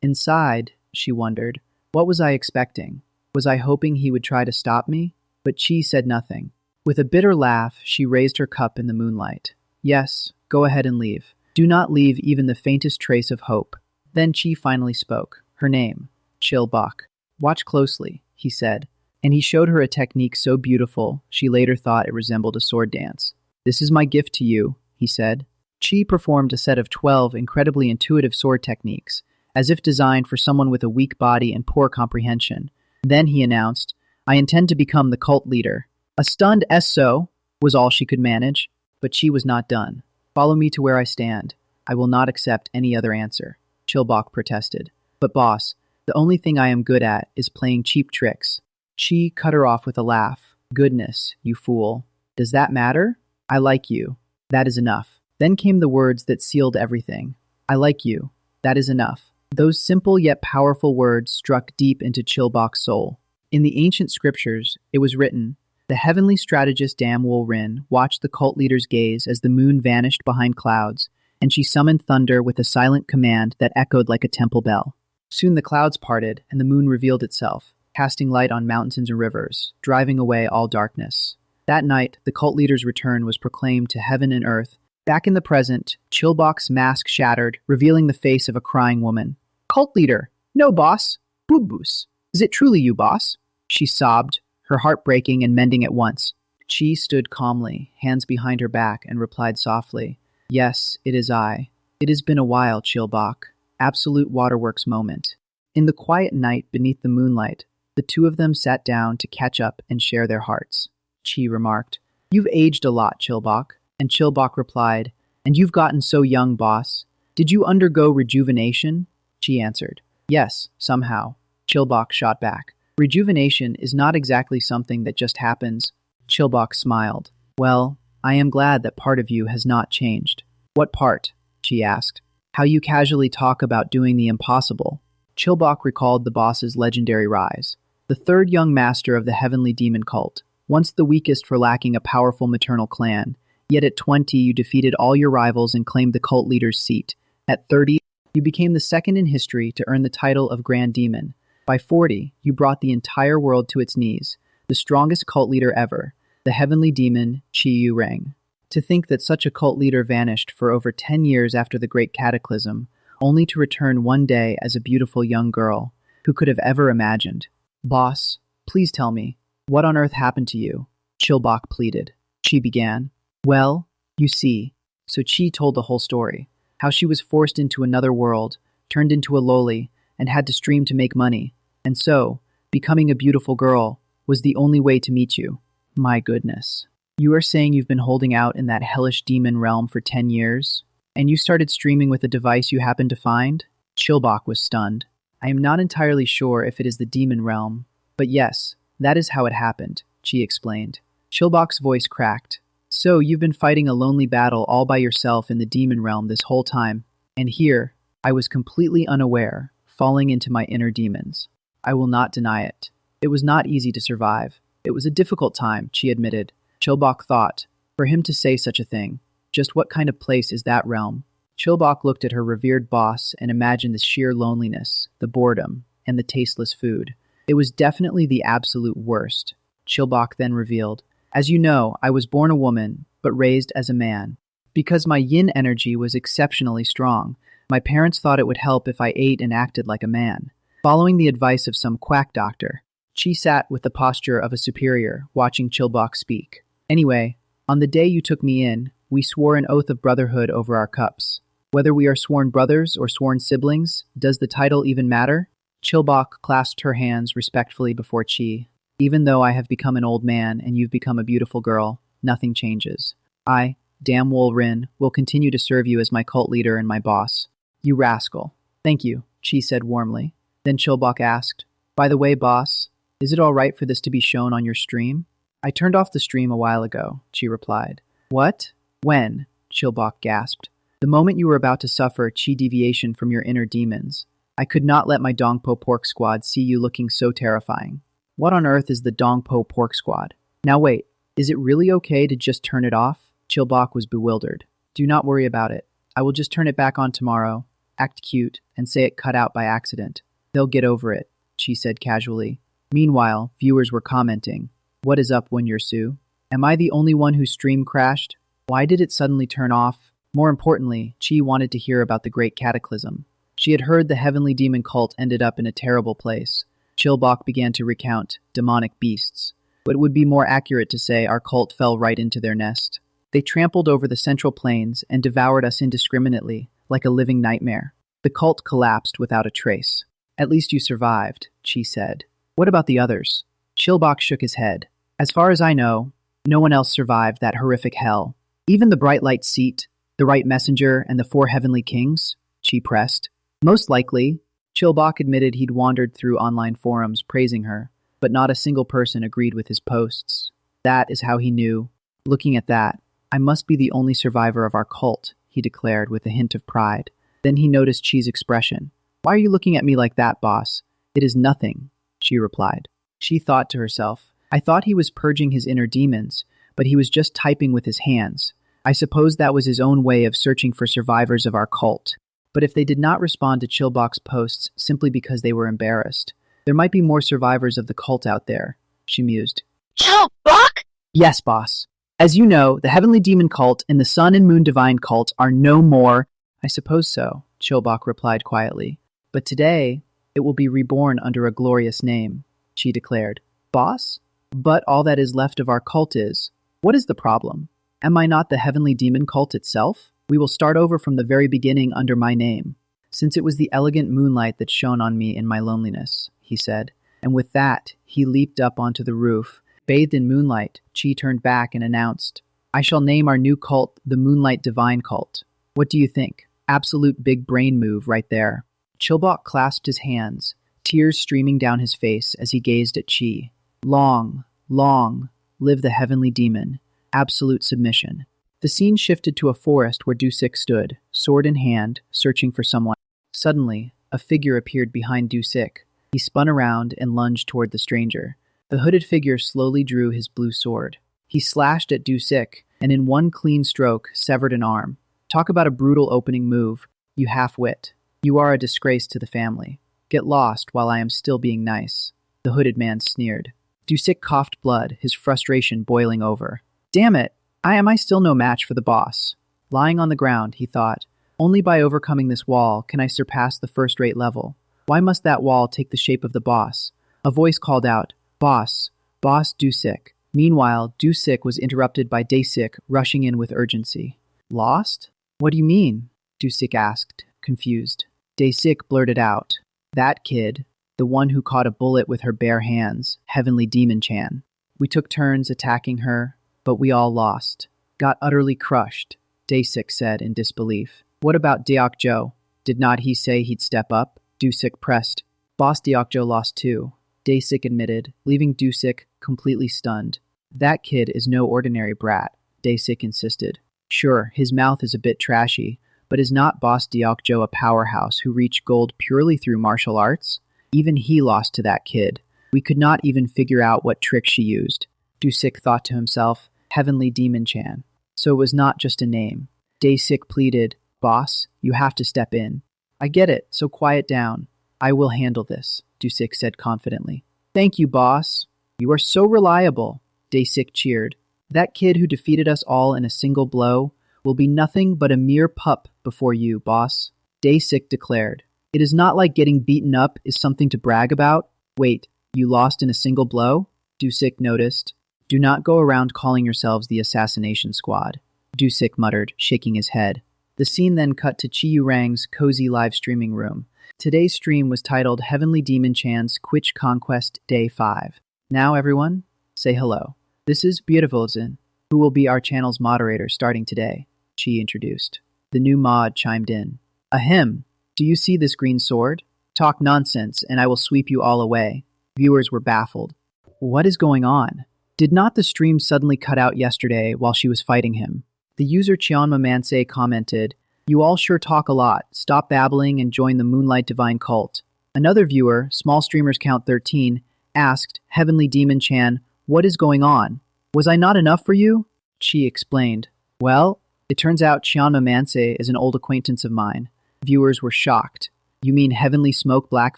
Inside, she wondered, what was I expecting? Was I hoping he would try to stop me? But Chi said nothing. With a bitter laugh, she raised her cup in the moonlight. Yes, go ahead and leave. Do not leave even the faintest trace of hope. Then Chi finally spoke. Her name, Chilbok. Watch closely, he said, and he showed her a technique so beautiful she later thought it resembled a sword dance. This is my gift to you, he said. Chi performed a set of 12 incredibly intuitive sword techniques, as if designed for someone with a weak body and poor comprehension. Then he announced, I intend to become the cult leader. A stunned "so" was all she could manage, but Chi was not done. Follow me to where I stand. I will not accept any other answer, Chilbok protested. But boss, the only thing I am good at is playing cheap tricks. Chi cut her off with a laugh. Goodness, you fool. Does that matter? I like you. That is enough. Then came the words that sealed everything. I like you. That is enough. Those simple yet powerful words struck deep into Chilbok's soul. In the ancient scriptures, it was written, The heavenly strategist Dam Wool Rin watched the cult leader's gaze as the moon vanished behind clouds, and she summoned thunder with a silent command that echoed like a temple bell. Soon the clouds parted, and the moon revealed itself, casting light on mountains and rivers, driving away all darkness. That night, the cult leader's return was proclaimed to heaven and earth. Back in the present, Chilbok's mask shattered, revealing the face of a crying woman. Cult leader! No, boss! Booboos! Is it truly you, boss? She sobbed, her heart breaking and mending at once. Chi stood calmly, hands behind her back, and replied softly, Yes, it is I. It has been a while, Chilbok. Absolute waterworks moment. In the quiet night beneath the moonlight, the two of them sat down to catch up and share their hearts. Chi remarked, You've aged a lot, Chilbok. And Chilbok replied, And you've gotten so young, boss. Did you undergo rejuvenation? Chi answered, Yes, somehow. Chilbok shot back. Rejuvenation is not exactly something that just happens, Chilbok smiled. Well, I am glad that part of you has not changed. What part? She asked. How you casually talk about doing the impossible. Chilbok recalled the boss's legendary rise. The third young master of the Heavenly Demon cult, once the weakest for lacking a powerful maternal clan. Yet at 20, you defeated all your rivals and claimed the cult leader's seat. At 30, you became the second in history to earn the title of Grand Demon. By 40, you brought the entire world to its knees, the strongest cult leader ever, the Heavenly Demon, Chi Yu Reng. To think that such a cult leader vanished for over 10 years after the Great Cataclysm, only to return one day as a beautiful young girl. Who could have ever imagined? Boss, please tell me, what on earth happened to you? Chilbok pleaded. She began. Well, you see, so Chi told the whole story. How she was forced into another world, turned into a loli, and had to stream to make money. And so, becoming a beautiful girl was the only way to meet you. My goodness. You are saying you've been holding out in that hellish demon realm for 10 years? And you started streaming with a device you happened to find? Chilbok was stunned. I am not entirely sure if it is the demon realm, but yes, that is how it happened, Chi explained. Chilbok's voice cracked. So you've been fighting a lonely battle all by yourself in the demon realm this whole time, and here, I was completely unaware, falling into my inner demons. I will not deny it. It was not easy to survive. It was a difficult time, Chi admitted. Chilbok thought, for him to say such a thing. Just what kind of place is that realm? Chilbok looked at her revered boss and imagined the sheer loneliness, the boredom, and the tasteless food. It was definitely the absolute worst. Chilbok then revealed, as you know, I was born a woman, but raised as a man. Because my yin energy was exceptionally strong, my parents thought it would help if I ate and acted like a man. Following the advice of some quack doctor, Chi sat with the posture of a superior, watching Chilbok speak. Anyway, on the day you took me in, we swore an oath of brotherhood over our cups. Whether we are sworn brothers or sworn siblings, does the title even matter? Chilbok clasped her hands respectfully before Chi. Even though I have become an old man and you've become a beautiful girl, nothing changes. I, Damwol Rin, will continue to serve you as my cult leader and my boss. You rascal. Thank you, Chi said warmly. Then Chilbok asked, by the way, boss, is it all right for this to be shown on your stream? I turned off the stream a while ago, Chi replied. What? When? Chilbok gasped. The moment you were about to suffer chi deviation from your inner demons. I could not let my Dongpo pork squad see you looking so terrifying. What on earth is the Dongpo pork squad? Now wait, is it really okay to just turn it off? Chilbok was bewildered. Do not worry about it. I will just turn it back on tomorrow, act cute, and say it cut out by accident. They'll get over it, Chi said casually. Meanwhile, viewers were commenting. What is up, Wenyer-su? Am I the only one whose stream crashed? Why did it suddenly turn off? More importantly, Chi wanted to hear about the Great Cataclysm. She had heard the Heavenly Demon cult ended up in a terrible place. Chilbok began to recount demonic beasts, but it would be more accurate to say our cult fell right into their nest. They trampled over the Central Plains and devoured us indiscriminately, like a living nightmare. The cult collapsed without a trace. At least you survived, Chi said. What about the others? Chilbok shook his head. As far as I know, no one else survived that horrific hell. Even the Bright Light Seat, the Right Messenger, and the 4 Heavenly Kings? Chi pressed. Most likely. Chilbok admitted he'd wandered through online forums praising her, but not a single person agreed with his posts. That is how he knew. Looking at that, I must be the only survivor of our cult, he declared with a hint of pride. Then he noticed Chi's expression. Why are you looking at me like that, boss? It is nothing, she replied. She thought to herself, I thought he was purging his inner demons, but he was just typing with his hands. I suppose that was his own way of searching for survivors of our cult. But if they did not respond to Chilbok's posts simply because they were embarrassed, there might be more survivors of the cult out there, she mused. Chilbok? Yes, boss. As you know, the Heavenly Demon cult and the Sun and Moon Divine cult are no more. I suppose so, Chilbok replied quietly. But today, it will be reborn under a glorious name, she declared. Boss? But all that is left of our cult is. What is the problem? Am I not the Heavenly Demon cult itself? We will start over from the very beginning under my name, since it was the elegant moonlight that shone on me in my loneliness, he said. And with that, he leaped up onto the roof. Bathed in moonlight, Chi turned back and announced, I shall name our new cult the Moonlight Divine Cult. What do you think? Absolute big brain move right there. Chilbok clasped his hands, tears streaming down his face as he gazed at Chi. Long, long, Live the Heavenly Demon. Absolute submission. The scene shifted to a forest where Dusik stood, sword in hand, searching for someone. Suddenly, a figure appeared behind Dusik. He spun around and lunged toward the stranger. The hooded figure slowly drew his blue sword. He slashed at Dusik, and in one clean stroke, severed an arm. Talk about a brutal opening move, you half-wit. You are a disgrace to the family. Get lost while I am still being nice. The hooded man sneered. Dusik coughed blood, his frustration boiling over. Damn it! Am I still no match for the boss? Lying on the ground, he thought, only by overcoming this wall can I surpass the first-rate level. Why must that wall take the shape of the boss? A voice called out, Boss! Boss Dusik. Meanwhile, Dusik was interrupted by Dasik rushing in with urgency. Lost? What do you mean? Dusik asked, confused. Dasik blurted out. That kid, the one who caught a bullet with her bare hands, Heavenly Demon Chan. We took turns attacking her, but we all lost. Got utterly crushed, Dasik said in disbelief. What about Deok-Jo? Did not he say he'd step up? Dusik pressed. Boss Deok-Jo lost too, Dasik admitted, leaving Dusik completely stunned. That kid is no ordinary brat, Dasik insisted. Sure, his mouth is a bit trashy, but is not Boss Deok-Jo a powerhouse who reached gold purely through martial arts? Even he lost to that kid. We could not even figure out what trick she used. Dusik thought to himself, Heavenly Demon Chan. So it was not just a name. Dasik pleaded, Boss, you have to step in. I get it, so quiet down. I will handle this, Dusik said confidently. Thank you, boss. You are so reliable, Dasik cheered. That kid who defeated us all in a single blow will be nothing but a mere pup before you, boss. Dasik declared. It is not like getting beaten up is something to brag about. Wait, you lost in a single blow? Dusik noticed. Do not go around calling yourselves the Assassination Squad, Dusik muttered, shaking his head. The scene then cut to Chi Yu-rang's cozy live streaming room. Today's stream was titled Heavenly Demon Chan's Quich Conquest Day 5. Now everyone, say hello. This is Beautifulzen, who will be our channel's moderator starting today, Chi introduced. The new mod chimed in. Ahem, do you see this green sword? Talk nonsense and I will sweep you all away. Viewers were baffled. What is going on? Did not the stream suddenly cut out yesterday while she was fighting him? The user Chianmamanse commented, You all sure talk a lot. Stop babbling and join the Moonlight Divine Cult. Another viewer, Small Streamers Count 13, asked, Heavenly Demon Chan, what is going on? Was I not enough for you? Chi explained. Well, it turns out Chianmamanse is an old acquaintance of mine. Viewers were shocked. You mean Heavenly Smoke Black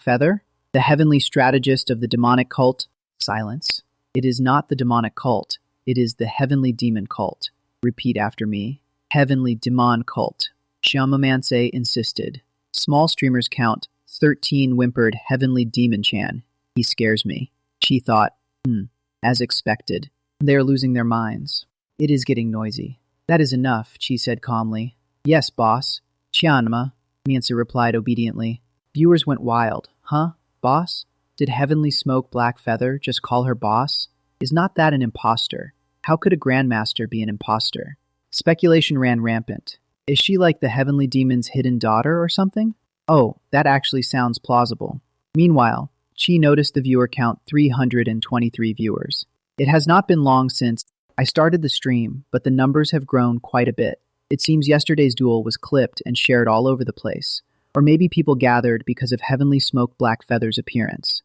Feather? The heavenly strategist of the demonic cult? Silence. It is not the demonic cult. It is the Heavenly Demon Cult. Repeat after me. Heavenly Demon Cult. Chianmamanse insisted. Small Streamers Count 13 whimpered Heavenly Demon Chan. He scares me. She thought, as expected. They are losing their minds. It is getting noisy. That is enough, Chi said calmly. Yes, boss. Chianma, Mansa replied obediently. Viewers went wild. Huh? Boss? Did Heavenly Smoke Black Feather just call her boss? Is not that an imposter? How could a Grandmaster be an imposter? Speculation ran rampant. Is she like the Heavenly Demon's hidden daughter or something? Oh, that actually sounds plausible. Meanwhile, Chi noticed the viewer count 323 viewers. It has not been long since I started the stream, but the numbers have grown quite a bit. It seems yesterday's duel was clipped and shared all over the place. Or maybe people gathered because of Heavenly Smoke Black Feather's appearance.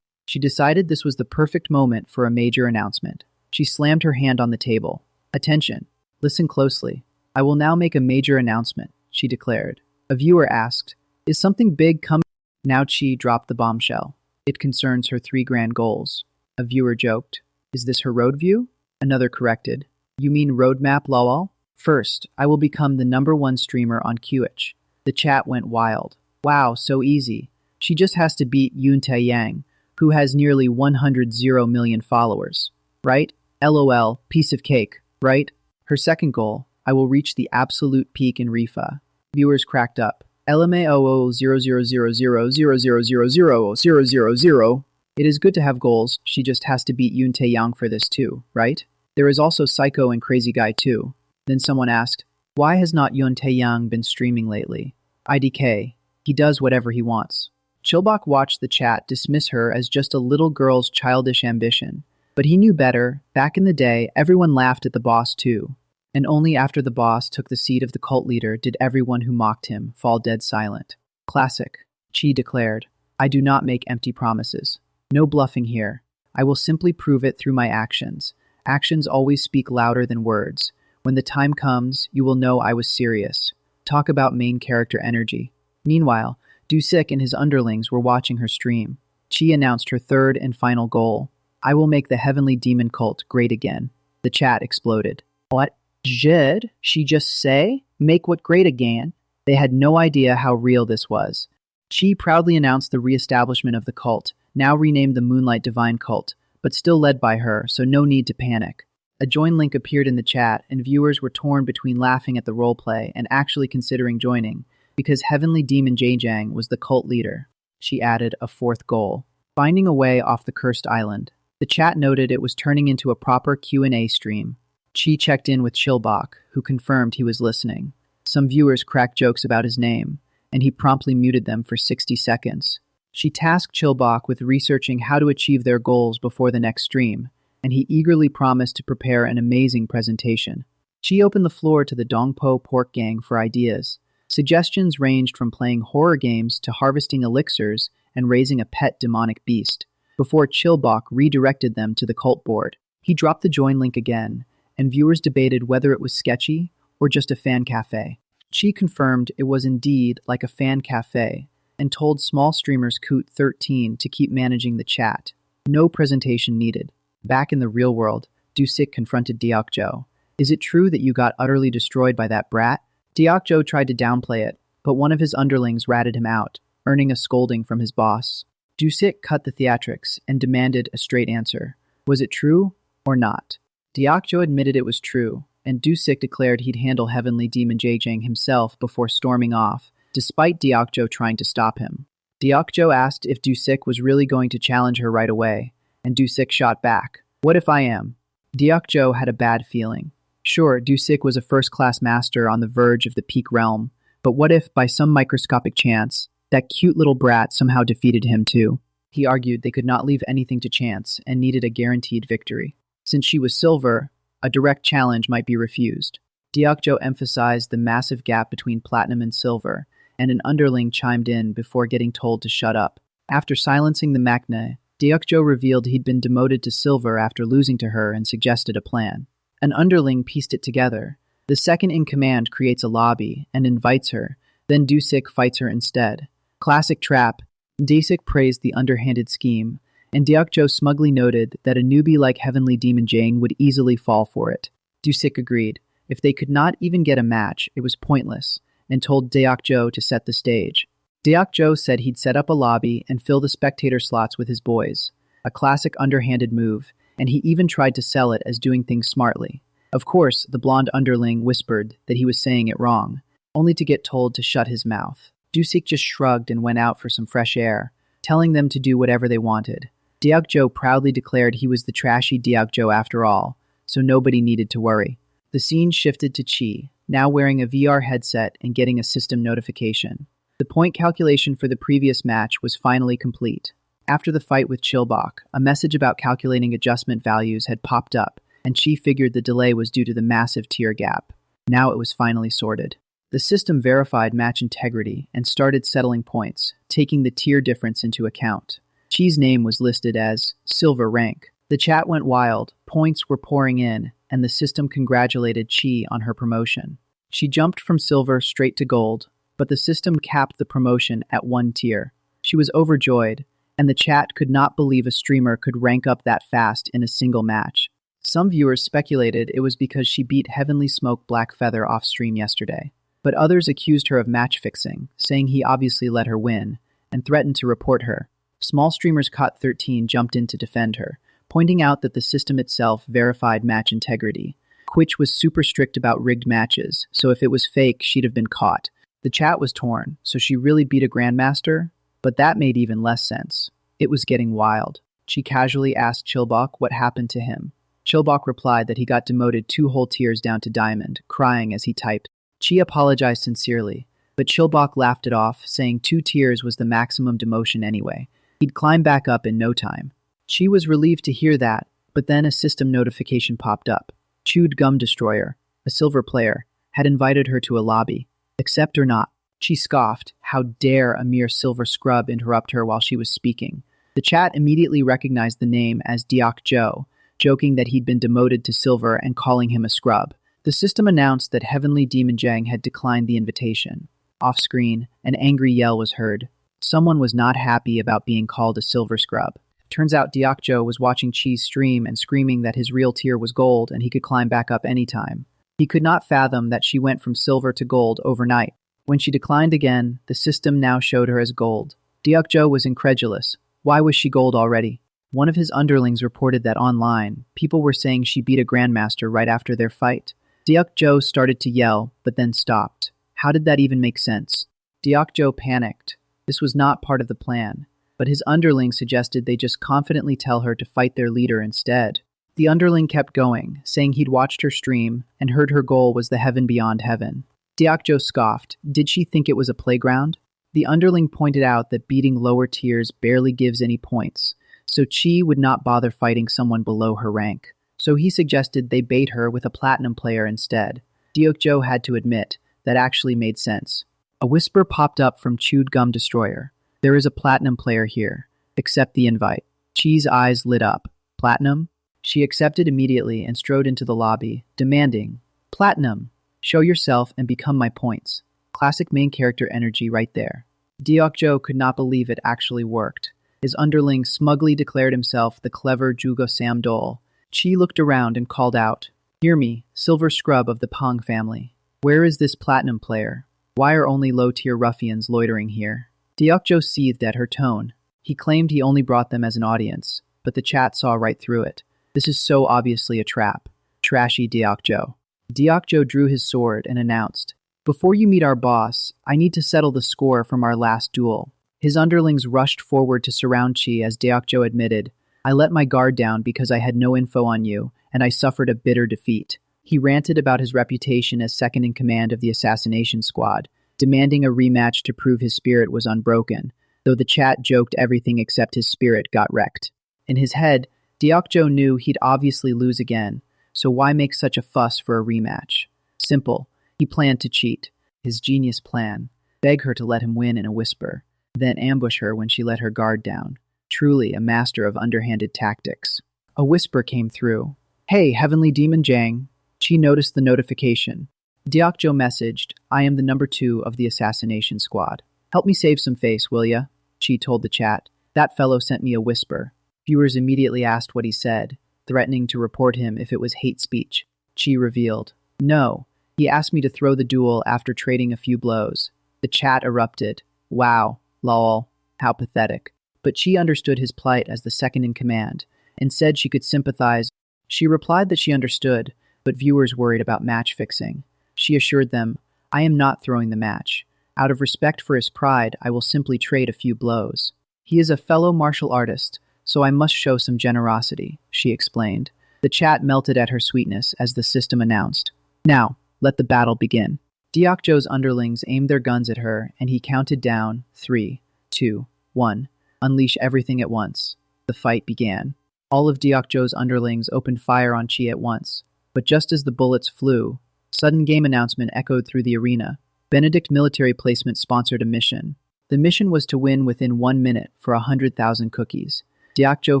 She decided this was the perfect moment for a major announcement. She slammed her hand on the table. Attention. Listen closely. I will now make a major announcement, she declared. A viewer asked, Is something big coming? Now Chi dropped the bombshell. It concerns her 3 grand goals. A viewer joked. Is this her road view? Another corrected. You mean roadmap lol? First, I will become the #1 streamer on QH. The chat went wild. Wow, so easy. She just has to beat Yoon Tae-yang, who has nearly 100 million followers. Right? LOL, piece of cake, right? Her second goal, I will reach the absolute peak in Rifa. Viewers cracked up. LMAOO 0000000000000. It is good to have goals, she just has to beat Yoon Tae-yang for this too, right? There is also Psycho and Crazy Guy too. Then someone asked, why has not Yoon Tae-yang been streaming lately? IDK, he does whatever he wants. Chilbok watched the chat dismiss her as just a little girl's childish ambition. But he knew better. Back in the day, everyone laughed at the boss too. And only after the boss took the seat of the cult leader did everyone who mocked him fall dead silent. Classic, Chi declared. I do not make empty promises. No bluffing here. I will simply prove it through my actions. Actions always speak louder than words. When the time comes, you will know I was serious. Talk about main character energy. Meanwhile, Du-sik and his underlings were watching her stream. Chi announced her third and final goal. I will make the Heavenly Demon cult great again. The chat exploded. What? Did she just say? Make what great again? They had no idea how real this was. Chi proudly announced the re-establishment of the cult, now renamed the Moonlight Divine Cult, but still led by her, so no need to panic. A join link appeared in the chat, and viewers were torn between laughing at the roleplay and actually considering joining, because Heavenly Demon Jajang was the cult leader. She added a fourth goal, finding a way off the cursed island. The chat noted it was turning into a proper Q&A stream. Chi checked in with Chilbok, who confirmed he was listening. Some viewers cracked jokes about his name, and he promptly muted them for 60 seconds. She tasked Chilbok with researching how to achieve their goals before the next stream, and he eagerly promised to prepare an amazing presentation. She opened the floor to the Dongpo pork gang for ideas. Suggestions ranged from playing horror games to harvesting elixirs and raising a pet demonic beast, before Chilbok redirected them to the cult board. He dropped the join link again, and viewers debated whether it was sketchy or just a fan cafe. Chi confirmed it was indeed like a fan cafe, and told small streamers Coot 13 to keep managing the chat. No presentation needed. Back in the real world, Du-sik confronted Deok-Jo. Is it true that you got utterly destroyed by that brat? Deok-Jo tried to downplay it, but one of his underlings ratted him out, earning a scolding from his boss. Du-sik cut the theatrics and demanded a straight answer. Was it true or not? Deok-Jo admitted it was true, and Du-sik declared he'd handle Heavenly Demon Jajang himself before storming off, despite Deok-Jo trying to stop him. Deok-Jo asked if Du-sik was really going to challenge her right away, and Du-sik shot back. What if I am? Deok-Jo had a bad feeling. Sure, Du-sik was a first-class master on the verge of the peak realm, but what if, by some microscopic chance, that cute little brat somehow defeated him too? He argued they could not leave anything to chance and needed a guaranteed victory. Since she was silver, a direct challenge might be refused. Deok-Jo emphasized the massive gap between platinum and silver, and an underling chimed in before getting told to shut up. After silencing the Machne, Deok-Jo revealed he'd been demoted to silver after losing to her and suggested a plan. An underling pieced it together. The second in command creates a lobby and invites her, then Du-sik fights her instead. Classic trap. Du-sik praised the underhanded scheme, and Deok-Jo smugly noted that a newbie like Heavenly Demon Jang would easily fall for it. Du-sik agreed. If they could not even get a match, it was pointless, and told Deok-Jo to set the stage. Deok-Jo said he'd set up a lobby and fill the spectator slots with his boys, a classic underhanded move, and he even tried to sell it as doing things smartly. Of course, the blonde underling whispered that he was saying it wrong, only to get told to shut his mouth. Du-sik just shrugged and went out for some fresh air, telling them to do whatever they wanted. Deok-Jo proudly declared he was the trashy Deok-Jo after all, so nobody needed to worry. The scene shifted to Chi, now wearing a VR headset and getting a system notification. The point calculation for the previous match was finally complete. After the fight with Chilbok, a message about calculating adjustment values had popped up, and Chi figured the delay was due to the massive tier gap. Now it was finally sorted. The system verified match integrity and started settling points, taking the tier difference into account. Chi's name was listed as Silver Rank. The chat went wild, points were pouring in, and the system congratulated Chi on her promotion. She jumped from silver straight to gold, but the system capped the promotion at 1 tier. She was overjoyed, and the chat could not believe a streamer could rank up that fast in a single match. Some viewers speculated it was because she beat Heavenly Smoke Blackfeather off stream yesterday, but others accused her of match fixing, saying he obviously let her win, and threatened to report her. Small streamers Cot 13 jumped in to defend her, pointing out that the system itself verified match integrity. Quitch was super strict about rigged matches, so if it was fake, she'd have been caught. The chat was torn, so she really beat a Grandmaster? But that made even less sense. It was getting wild. She casually asked Chilbok what happened to him. Chilbok replied that he got demoted 2 whole tiers down to Diamond, crying as he typed. Chi apologized sincerely, but Chilbok laughed it off, saying 2 tiers was the maximum demotion anyway. He'd climb back up in no time. Chi was relieved to hear that, But then a system notification popped up. Chewed Gum Destroyer, a silver player, had invited her to a lobby. Accept or not? She scoffed. How dare a mere silver scrub interrupt her while she was speaking? The chat immediately recognized the name as Deok-Jo, joking that he'd been demoted to silver and calling him a scrub. The system announced that Heavenly Demon Jang had declined the invitation. Off-screen, an angry yell was heard. Someone was not happy about being called a silver scrub. Turns out Deok-Jo was watching Chi's stream and screaming that his real tier was gold and he could climb back up anytime. He could not fathom that she went from silver to gold overnight. When she declined again, the system now showed her as gold. Deok-Jo was incredulous. Why was she gold already? One of his underlings reported that online, people were saying she beat a grandmaster right after their fight. Deok-Jo started to yell, but then stopped. How did that even make sense? Deok-Jo panicked. This was not part of the plan, but his underling suggested they just confidently tell her to fight their leader instead. The underling kept going, saying he'd watched her stream and heard her goal was the heaven beyond heaven. Deok-Jo scoffed. Did she think it was a playground? The underling pointed out that beating lower tiers barely gives any points, so Chi would not bother fighting someone below her rank. So he suggested they bait her with a platinum player instead. Deok-Jo had to admit that actually made sense. A whisper popped up from Chewed Gum Destroyer. There is a platinum player here. Accept the invite. Chi's eyes lit up. Platinum? She accepted immediately and strode into the lobby, demanding, Platinum! Show yourself and become my points. Classic main character energy right there. Deok-Jo could not believe it actually worked. His underling smugly declared himself the clever Jugo Samdol. Chi looked around and called out, Hear me, silver scrub of the Paeng family. Where is this platinum player? Why are only low-tier ruffians loitering here? Deok-Jo seethed at her tone. He claimed he only brought them as an audience, but the chat saw right through it. This is so obviously a trap. Trashy Deok-Jo. Deok-Jo drew his sword and announced, Before you meet our boss, I need to settle the score from our last duel. His underlings rushed forward to surround Chi as Deok-Jo admitted, I let my guard down because I had no info on you, and I suffered a bitter defeat. He ranted about his reputation as second in command of the Assassination Squad, demanding a rematch to prove his spirit was unbroken, though the chat joked everything except his spirit got wrecked. In his head, Deok-Jo knew he'd obviously lose again, so why make such a fuss for a rematch? Simple. He planned to cheat. His genius plan. Beg her to let him win in a whisper, then ambush her when she let her guard down. Truly a master of underhanded tactics. A whisper came through. Hey, Heavenly Demon Jang. She noticed the notification. Deok-Jo messaged, I am the number 2 of the Assassination Squad. Help me save some face, will ya? She told the chat. That fellow sent me a whisper. Viewers immediately asked what he said, threatening to report him if it was hate speech. Chi revealed, No, he asked me to throw the duel after trading a few blows. The chat erupted. Wow, lol, how pathetic. But Chi understood his plight as the second in command, and said she could sympathize. She replied that she understood, but viewers worried about match fixing. She assured them, I am not throwing the match. Out of respect for his pride, I will simply trade a few blows. He is a fellow martial artist, so I must show some generosity, she explained. The chat melted at her sweetness as the system announced. Now, let the battle begin. Deok-Jo's underlings aimed their guns at her, and he counted down 3, 2, 1. Unleash everything at once. The fight began. All of Deok-Jo's underlings opened fire on Chi at once. But just as the bullets flew, sudden game announcement echoed through the arena. Benedict Military Placement sponsored a mission. The mission was to win within 1 minute for 100,000 cookies. Deok-Jo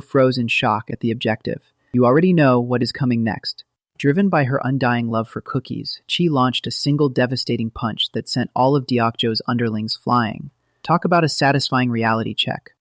froze in shock at the objective. You already know what is coming next. Driven by her undying love for cookies, Chi launched a single devastating punch that sent all of Deok-Jo's underlings flying. Talk about a satisfying reality check.